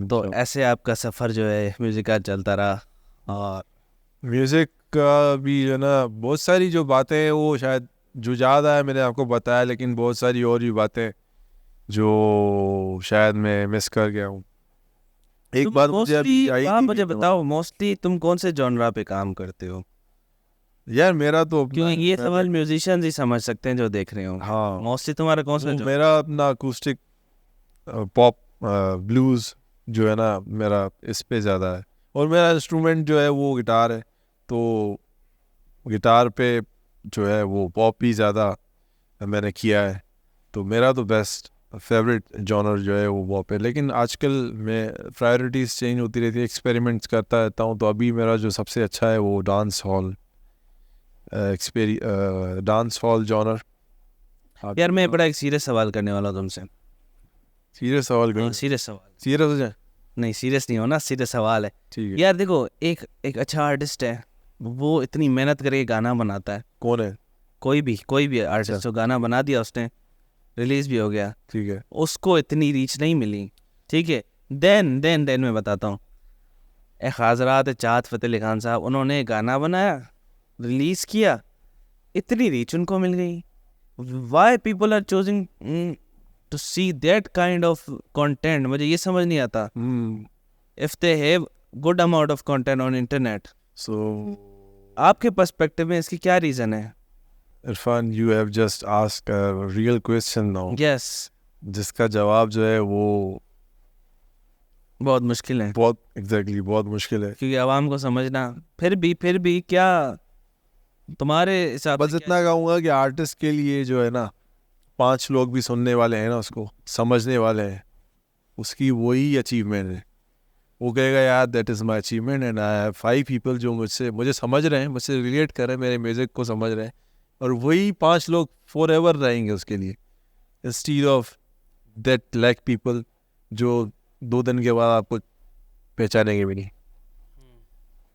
तो ऐसे आपका सफ़र जो है म्यूज़िक का चलता रहा, और म्यूजिक का भी है ना बहुत सारी जो बातें हैं वो शायद जो ज़्यादा है मैंने आपको बताया, लेकिन बहुत सारी और भी बातें जो शायद मैं मिस कर गया हूँ। एक बात मुझे बताओ, मोस्टली तुम कौन से जॉनरा पे काम करते हो? यार मेरा तो क्यों ये सवाल म्यूजिशियंस ही समझ सकते हैं जो देख रहे हो। हाँ, मोस्टली तुम्हारा कौन सा? मेरा अपना अकूस्टिक पॉप ब्लूज जो है ना मेरा इस पे ज़्यादा है, और मेरा इंस्ट्रूमेंट जो है वो गिटार है, तो गिटार पे जो है वो पॉप ही ज़्यादा मैंने किया है। तो मेरा तो बेस्ट फेवरेट जॉनर जो है वो पॉप है, लेकिन आजकल मैं प्रायोरिटीज़ चेंज होती रहती है, एक्सपेरिमेंट्स करता रहता हूँ। तो अभी मेरा जो सबसे अच्छा है वो dance hall dance hall genre. यार मैं बड़ा एक सीरियस सवाल करने वाला हूँ तुमसे। सीरियस सवाल करो। सीरियस सवाल, सीरियस हो जाए? नहीं सीरियस नहीं होना, सीरियस सवाल है। ठीक है यार देखो, एक अच्छा आर्टिस्ट है, वो इतनी मेहनत करके गाना बनाता है। कौन है? कोई भी आर्टिस्ट, तो गाना बना दिया उसने, रिलीज भी हो गया, ठीक है, उसको इतनी रीच नहीं मिली, ठीक है। देन मैं बताता हूँ, एक हजरात चाहत फ़तेह अली खान साहब, उन्होंने गाना बनाया, रिलीज किया, इतनी रीच उनको मिल गई। Why people are choosing to see that kind of content, मुझे ये समझ नहीं आता। If they have good amount of content on internet, so आपके पर्सपेक्टिव में इसकी क्या रीज़न है? Irfan, you have just asked a real question now. Yes, जिसका जवाब जो है वो बहुत मुश्किल है, बहुत एग्जैक्टली बहुत मुश्किल है, क्योंकि आवाम को समझना। फिर भी क्या तुम्हारे हिसाब बस इतना कहूँगा कि आर्टिस्ट के लिए जो है ना 5 लोग भी सुनने वाले हैं ना, उसको समझने वाले हैं, उसकी वही अचीवमेंट है। वो कहेगा यार that is my achievement and I have 5 people जो मुझे समझ रहे हैं, मुझसे रिलेट कर रहे हैं, मेरे म्यूज़िक को समझ रहे हैं, और वही 5 लोग फॉर एवर रहेंगे उसके लिए, instead of that like people जो 2 दिन के बाद आपको पहचानेंगे भी नहीं।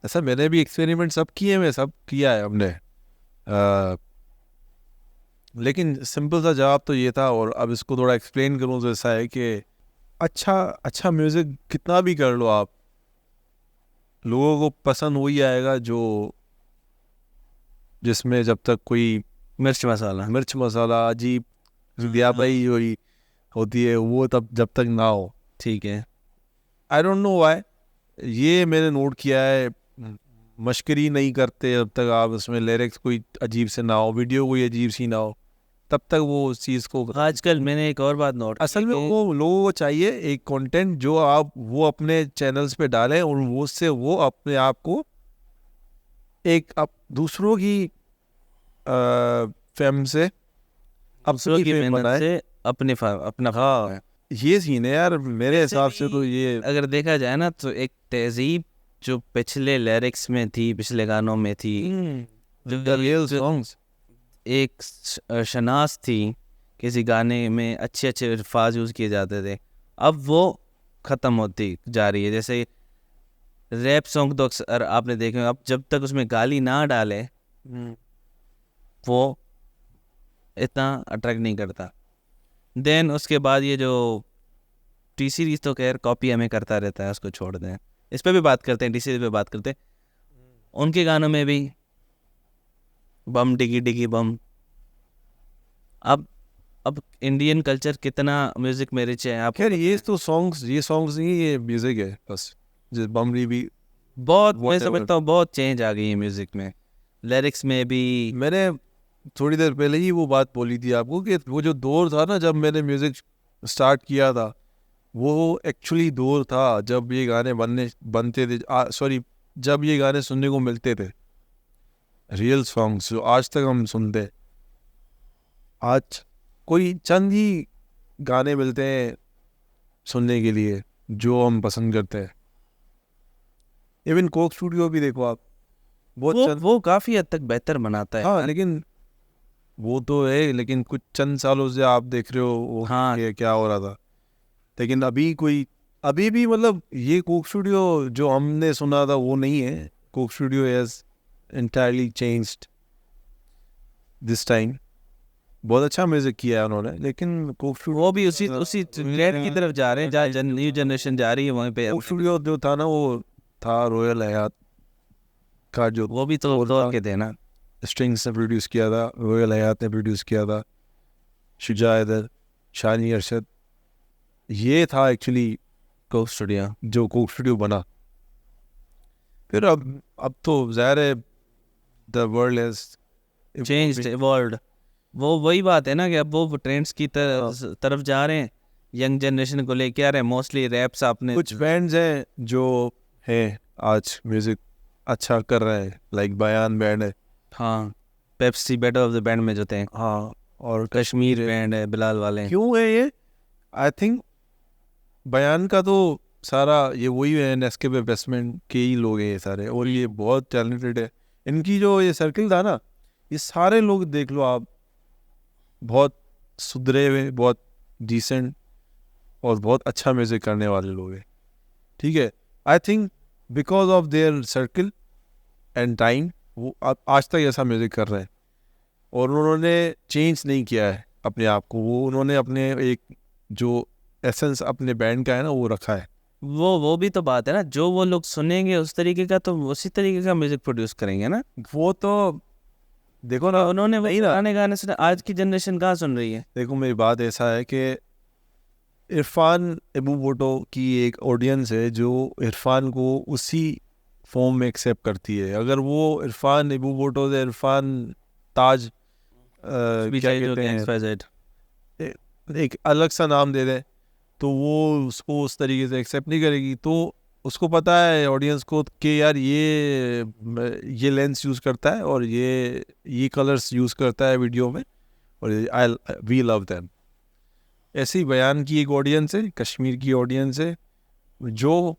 ऐसा मैंने भी एक्सपेरिमेंट सब किए, मैं सब किया है हमने, लेकिन सिंपल सा जवाब तो ये था। और अब इसको थोड़ा एक्सप्लेन करूँ तो ऐसा है कि अच्छा म्यूज़िक कितना भी कर लो आप, लोगों को पसंद वही आएगा जो जिसमें जब तक कोई मिर्च मसाला अजीब भाई वही होती है वो तब जब तक ना हो। ठीक है। आई डोंट नो व्हाई, ये मैंने नोट किया है। मश्करी नहीं करते जब तक आप उसमें लिरिक्स कोई अजीब से ना हो, वीडियो कोई अजीब सी ना हो, तब तक वो उस चीज़ को। आजकल मैंने एक और बात नोट, असल में वो लोगों को चाहिए एक कंटेंट जो आप वो अपने चैनल्स पे डालें और वो से वो अपने आप को एक दूसरों की फेम से दूसरों की मेहनत से अपना हाँ, ये सीन है यार मेरे हिसाब से। तो ये अगर देखा जाए ना तो एक तहजीब जो पिछले लिरिक्स में थी, पिछले गानों में थी, एक शनास थी, किसी गाने में अच्छे अच्छे अल्फाज यूज़ किए जाते थे, अब वो ख़त्म होती जा रही है। जैसे रैप सॉन्ग तो अक्सर आपने देखे, अब जब तक उसमें गाली ना डाले वो इतना अट्रैक्ट नहीं करता। देन उसके बाद ये जो टी सीरीज़ तो खैर कॉपी हमें करता रहता है, उसको छोड़ दें, इस पर भी बात करते हैं, टी सीरीज़ पे बात करते हैं। उनके गानों में भी बम डिगी डिगी बम। अब इंडियन कल्चर कितना म्यूजिक में रिच है आप। खैर ये सॉन्ग्स नहीं, ये म्यूजिक है बस। जिस बमरी भी बहुत, मैं समझता हूँ बहुत चेंज आ गई है म्यूजिक में, लिरिक्स में भी। मैंने थोड़ी देर पहले ही वो बात बोली थी आपको कि वो जो दौर था ना जब मैंने म्यूजिक स्टार्ट किया था, वो एक्चुअली दौर था जब ये गाने बनते थे, सॉरी जब ये गाने सुनने को मिलते थे, रियल सॉन्ग्स जो आज तक हम सुनते। आज कोई चंद ही गाने मिलते हैं सुनने के लिए जो हम पसंद करते हैं। इवन कोक स्टूडियो भी देखो आप, वो काफ़ी हद तक बेहतर बनाता है। हाँ, लेकिन वो तो है, लेकिन कुछ चंद सालों से आप देख रहे हो वो हाँ, ये क्या हो रहा था। लेकिन अभी भी मतलब ये कोक स्टूडियो जो हमने सुना था वो नहीं है। Coke studio has entirely changed this time. बहुत अच्छा म्यूजिक किया है उन्होंने, लेकिन कोक स्टूडियो वो भी उसी ट्रेंड की तरफ जा रहे हैं जहाँ न्यू जनरेशन जा रही है, वहीं पे। कोक स्टूडियो जो था ना वो था रॉयल हयात का, जो वो भी तो दौर के थे ना। स्ट्रिंग्स ने प्रोड्यूस किया था, रॉयल हयात ने प्रोड्यूस किया था, शुजा हैदर, शानी अरशद, ये था एक्चुअली कोक स्टूडियो जो कोक स्टूडियो बना। फिर अब तो ज़ाहिर है the world has changed, evolved. वो वही बात है ना कि अब वो ट्रेंड्स की तरफ जा रहे हैं, यंग जनरेशन को लेके आ रहे हैं। मोस्टली रैप्स आपने, कुछ बैंड्स हैं जो हैं आज म्यूजिक अच्छा कर रहे हैं, लाइक बयान बैंड है। हाँ, Pepsi battle of the band में जो थे। हाँ, और कश्मीर बैंड है, बिलाल वाले। क्यों है ये? आई थिंक बयान का तो सारा ये वही है, नेस्केप इन्वेस्टमेंट के ही लोग हैं ये सारे, और ये बहुत टैलेंटेड है। इनकी जो ये सर्किल था ना, ये सारे लोग देख लो आप, बहुत सुधरे हुए, बहुत डिसेंट और बहुत अच्छा म्यूजिक करने वाले लोग हैं। ठीक है, I think because of their circle and time वो आज तक ऐसा म्यूजिक कर रहे हैं, और उन्होंने चेंज नहीं किया है अपने आप को। वो उन्होंने अपने एक जो एसेंस अपने बैंड का है ना वो रखा है। वो भी तो बात है ना, जो वो लोग सुनेंगे उस तरीके का तो उसी तरीके का म्यूजिक प्रोड्यूस करेंगे ना। वो तो देखो ना, उन्होंने वो पुराने गाने सुने, आज की जनरेशन कहाँ सुन रही है। देखो मेरी बात ऐसा है कि इरफान अबू भुट्टो की एक ऑडियंस है जो इरफान को उसी फॉर्म में एक्सेप्ट करती है। अगर वो इरफान अबू भुट्टो से इरफान ताज क्या कहते हैं एक अलग सा नाम दे दे तो वो उसको उस तरीके से एक्सेप्ट नहीं करेगी। तो उसको पता है ऑडियंस को कि यार ये लेंस यूज़ करता है और ये कलर्स यूज़ करता है वीडियो में, और वी लव दैम। ऐसे ही बयान की एक ऑडियंस है, कश्मीर की ऑडियंस है जो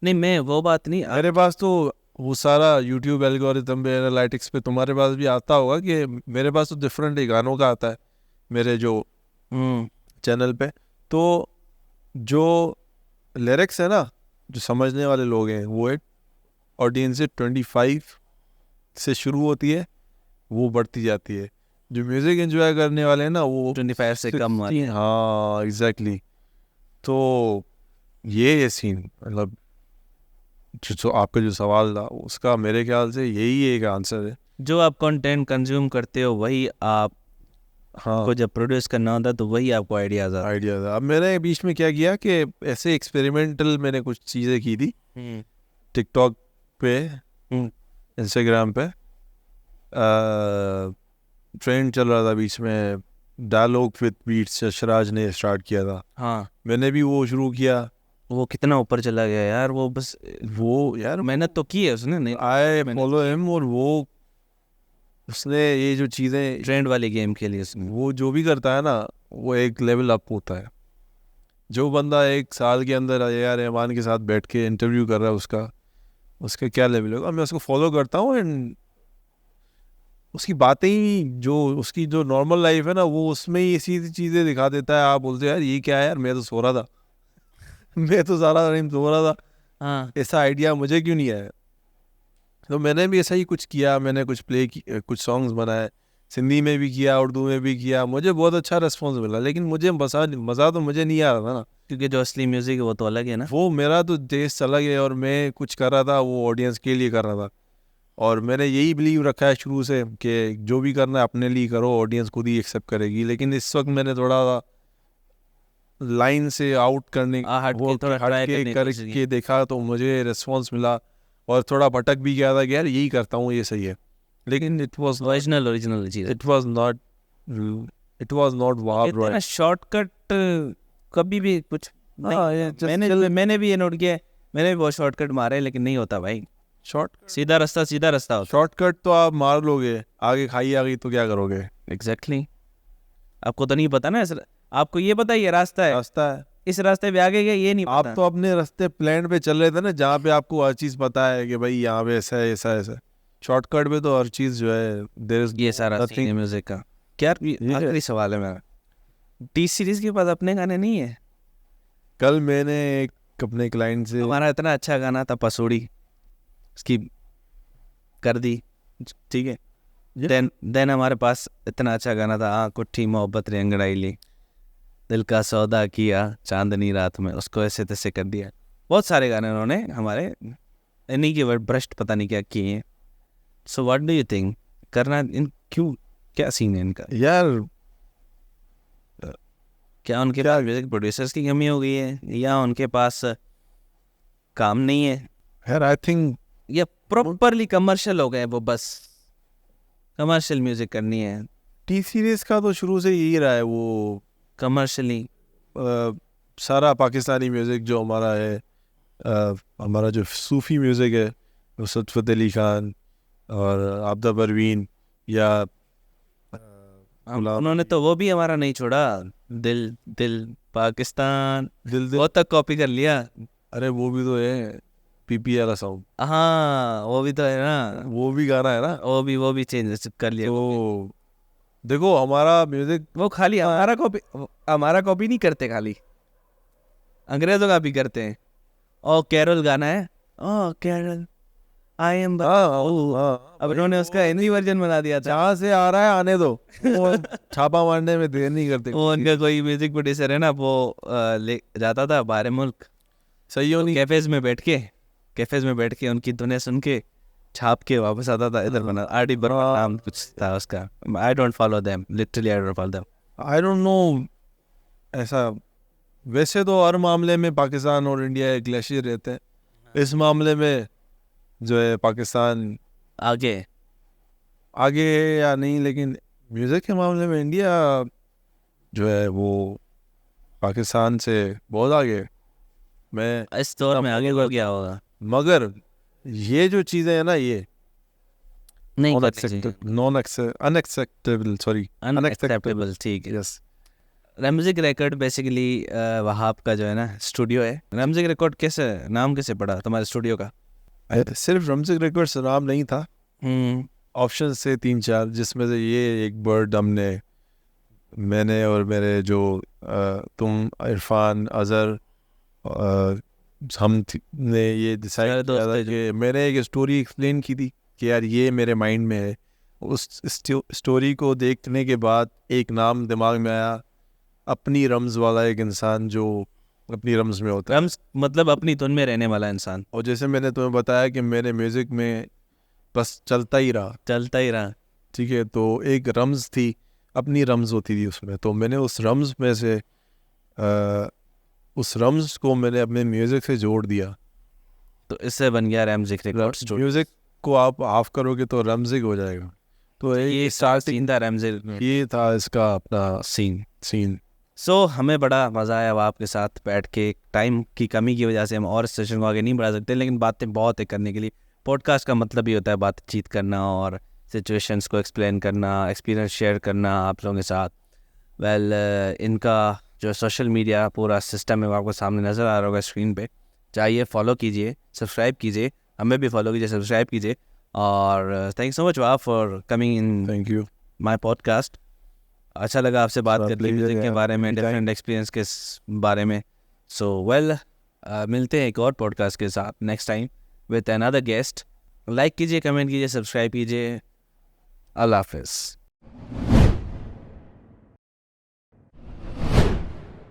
नहीं, मैं वो बात नहीं। मेरे पास तो वो सारा यूट्यूब एल्गोरिथम पे, एनालिटिक्स पे तुम्हारे पास भी आता होगा कि मेरे पास तो डिफरेंट ही गानों का आता है मेरे जो चैनल पे। तो जो लिरिक्स है ना, जो समझने वाले लोग हैं, वो एक ऑडियंस से 25 से शुरू होती है, वो बढ़ती जाती है। जो म्यूजिक एंजॉय करने वाले हैं ना, वो 25 से कम वाले। हाँ एग्जैक्टली। तो ये सीन मतलब जो आपका जो सवाल था उसका मेरे ख्याल से यही एक आंसर है। जो आप कंटेंट कंज्यूम करते हो वही आप हाँ को जब प्रोड्यूस करना होता है तो वही आपको आइडियाज आता आइडिया था। अब मैंने बीच में क्या किया कि ऐसे एक्सपेरिमेंटल मैंने कुछ चीज़ें की थी है। टिकटॉक पे, इंस्टाग्राम पे। ट्रेंड चल रहा था बीच में, डायलॉग विद बीट्स यशराज ने स्टार्ट किया था, हाँ, मैंने भी वो शुरू किया। वो कितना ऊपर चला गया यार, वो बस वो यार मेहनत तो की है उसने, नहीं आई फॉलो हिम, और वो उसने ये जो चीज़ें, ट्रेंड वाली गेम खेली उसने। वो जो भी करता है ना, वो एक लेवल अप होता है। जो बंदा 1 साल के अंदर ए.आर. रहमान के साथ बैठ के इंटरव्यू कर रहा है, उसका क्या लेवल होगा। मैं उसको फॉलो करता हूँ एंड उसकी बातें ही, जो उसकी जो नॉर्मल लाइफ है ना, वो उसमें ही ऐसी चीज़ें दिखा देता है। आप बोलते हो यार ये क्या है यार, मैं तो सो रहा था मैं तो सारा टाइम सो रहा था, हाँ, ऐसा आइडिया मुझे क्यों नहीं आया। तो मैंने भी ऐसा ही कुछ किया, मैंने कुछ कुछ सॉन्ग्स बनाए, सिंधी में भी किया, उर्दू में भी किया, मुझे बहुत अच्छा रिस्पॉन्स मिला। लेकिन मुझे मज़ा तो मुझे नहीं आ रहा था ना, क्योंकि जो असली म्यूजिक है वो तो अलग है ना। वो मेरा तो टेस्ट अलग है, और मैं कुछ कर रहा था वो ऑडियंस के लिए कर रहा था। और मैंने यही बिलीव रखा है शुरू से कि जो भी करना है अपने लिए करो, ऑडियंस खुद ही एक्सेप्ट करेगी। लेकिन इस वक्त मैंने थोड़ा लाइन से आउट करने हट वो के थोड़ा हट try के करने की कोशिश की। करके देखा, तो मुझे रिस्पॉन्स मिला। और थोड़ा भटक भी गया था कि यार यही करता हूँ, ये सही है। लेकिन ओरिजिनल चीज है। इट वाज नॉट वाव इतना राइट। शॉर्टकट कभी भी कुछ नहीं। मैंने भी ये नोट किया है, मैंने भी बहुत शॉर्टकट मारे, लेकिन नहीं होता भाई। सीधा रास्ता होता। शॉर्टकट तो आप मार लोगे, आगे खाई आ गई तो क्या करोगे। एग्जैक्टली। आपको तो नहीं पता ना, आपको ये पता है ये रास्ता है, रास्ता है, इस रास्ते पे आगे गए ये नहीं आप पता। तो अपने रास्ते प्लान पे चल रहे थे ना, जहाँ पे आपको हर चीज पता है कि भाई यहाँ पे ऐसा है ऐसा है, ऐसा। शॉर्टकट पे तो हर चीज जो है देयर इज ये सारा सीन है म्यूजिक का। क्या आखिरी सवाल है मेरा, टी सीरीज के पास अपने गाने नहीं है? कल मैंने एक अपने क्लाइंट से, हमारा इतना अच्छा गाना था पसूड़ी, उसकी कर दी, ठीक है। देन हमारे पास इतना अच्छा गाना था, हाँ कुट्ठी मोहब्बत रे अंगड़ाई ली, दिल का सौदा किया चांदनी रात में, उसको ऐसे तैसे कर दिया। बहुत सारे गाने उन्होंने हमारे इन्हीं के वर्ड भ्रष्ट पता नहीं क्या किए हैं। So what do you think, करना इन क्यों, क्या सीन है इनका? यार क्या उनके पास म्यूजिक प्रोड्यूसर्स की कमी हो गई है, या उनके पास काम नहीं है, यार आई थिंक या प्रॉपरली कमर्शियल हो गए वो, बस कमर्शियल म्यूजिक करनी है? टी सीरीज का तो शुरू से यही रहा है, वो कमर्शियली सारा पाकिस्तानी म्यूजिक जो हमारा है, हमारा जो सूफी म्यूजिक है, नुसरत फ़तेह अली खान और आबदा परवीन, या उन्होंने तो वो भी हमारा नहीं छोड़ा, दिल दिल पाकिस्तान, दिल दिल, वो तक कॉपी कर लिया। अरे वो भी तो है पीपीआर का सॉन्ग, हाँ वो भी तो है ना, वो भी गाना है ना। वो भी चेंज कर लिया। तो देखो हमारा म्यूजिक, वो खाली हमारा कॉपी नहीं करते, खाली अंग्रेजों का भी करते हैं। ओ कैरल गाना है, ओ कैरल आई एम, अब उन्होंने उसका हिंदी वर्जन बना दिया था। जहाँ से आ रहा है आने दो, वो छापा मारने में देर नहीं करते। वो उनका कोई म्यूजिक प्रोड्यूसर है ना, वो ले जाता था बाहर मुल्क, सही हो नहीं, कैफेज में बैठ के उनकी धुनें सुन के छाप के वापस आता था इधर बना। आरडी बर्मन नाम कुछ था उसका, I don't follow them, literally I don't follow them. I don't know ऐसा। वैसे तो हर मामले में पाकिस्तान और इंडिया एक क्लैशेस रहते हैं, इस मामले में जो है पाकिस्तान आगे है या नहीं, लेकिन म्यूज़िक के मामले में इंडिया जो है वो पाकिस्तान से बहुत आगे है। मैं इस दौर में आगे बढ़ गया होगा, मगर ये जो चीज़ें हैं ना, ये नहीं अनएक्सेप्टेबल, सॉरी अनएक्सेप्टेबल, ठीक है। यस। रमजिक रिकॉर्ड बेसिकली वहाब का जो है ना स्टूडियो है। रमजिक रिकॉर्ड कैसे नाम कैसे पड़ा तुम्हारे स्टूडियो का? सिर्फ रमजिक रिकॉर्ड्स नाम नहीं था, ऑप्शन से 3-4, जिसमें से ये एक वर्ड मैंने और मेरे जो तुम, इरफान, अज़हर, ने ये डिसाइड किया था कि मैंने एक स्टोरी एक्सप्लेन की थी कि यार ये मेरे माइंड में है। उस स्टोरी को देखने के बाद एक नाम दिमाग में आया, अपनी रम्ज़ वाला एक इंसान जो अपनी रम्ज़ में होता है। रम्ज़ मतलब अपनी धुन में रहने वाला इंसान। और जैसे मैंने तुम्हें बताया कि मेरे म्यूज़िक में बस चलता ही रहा, ठीक है, तो एक रम्ज़ थी, अपनी रम्ज़ होती थी उसमें, तो मैंने उस रम्ज़ में से उस रम्ज़ को मैंने अपने म्यूज़िक से जोड़ दिया, तो इससे बन गया रमजिक रिकॉर्ड्स। म्यूज़िक को आप ऑफ करोगे तो रमजिक हो जाएगा। तो ये सीन था रमजिक, ये था इसका अपना सीन। सो हमें बड़ा मज़ा आया आपके साथ बैठ के। टाइम की कमी की वजह से हम और सेशन को आगे नहीं बढ़ा सकते, लेकिन बातें बहुत है करने के लिए। पॉडकास्ट का मतलब ही होता है बातचीत करना और सिचुएशंस को एक्सप्लेन करना, एक्सपीरियंस शेयर करना आप लोगों के साथ। वेल इनका जो सोशल मीडिया पूरा सिस्टम है वो आपको सामने नज़र आ रहा होगा स्क्रीन पे। चाहिए फॉलो कीजिए, सब्सक्राइब कीजिए, हमें भी फॉलो कीजिए, सब्सक्राइब कीजिए। और थैंक सो मच वाह for coming in thank you my podcast. अच्छा लगा आपसे बात करके म्यूज़िक के बारे में, डिफरेंट एक्सपीरियंस के बारे में। सो वेल मिलते हैं एक और पॉडकास्ट के साथ next time with another guest. Like कीजिए, कमेंट कीजिए, सब्सक्राइब कीजिए। अल्लाह हाफिज़।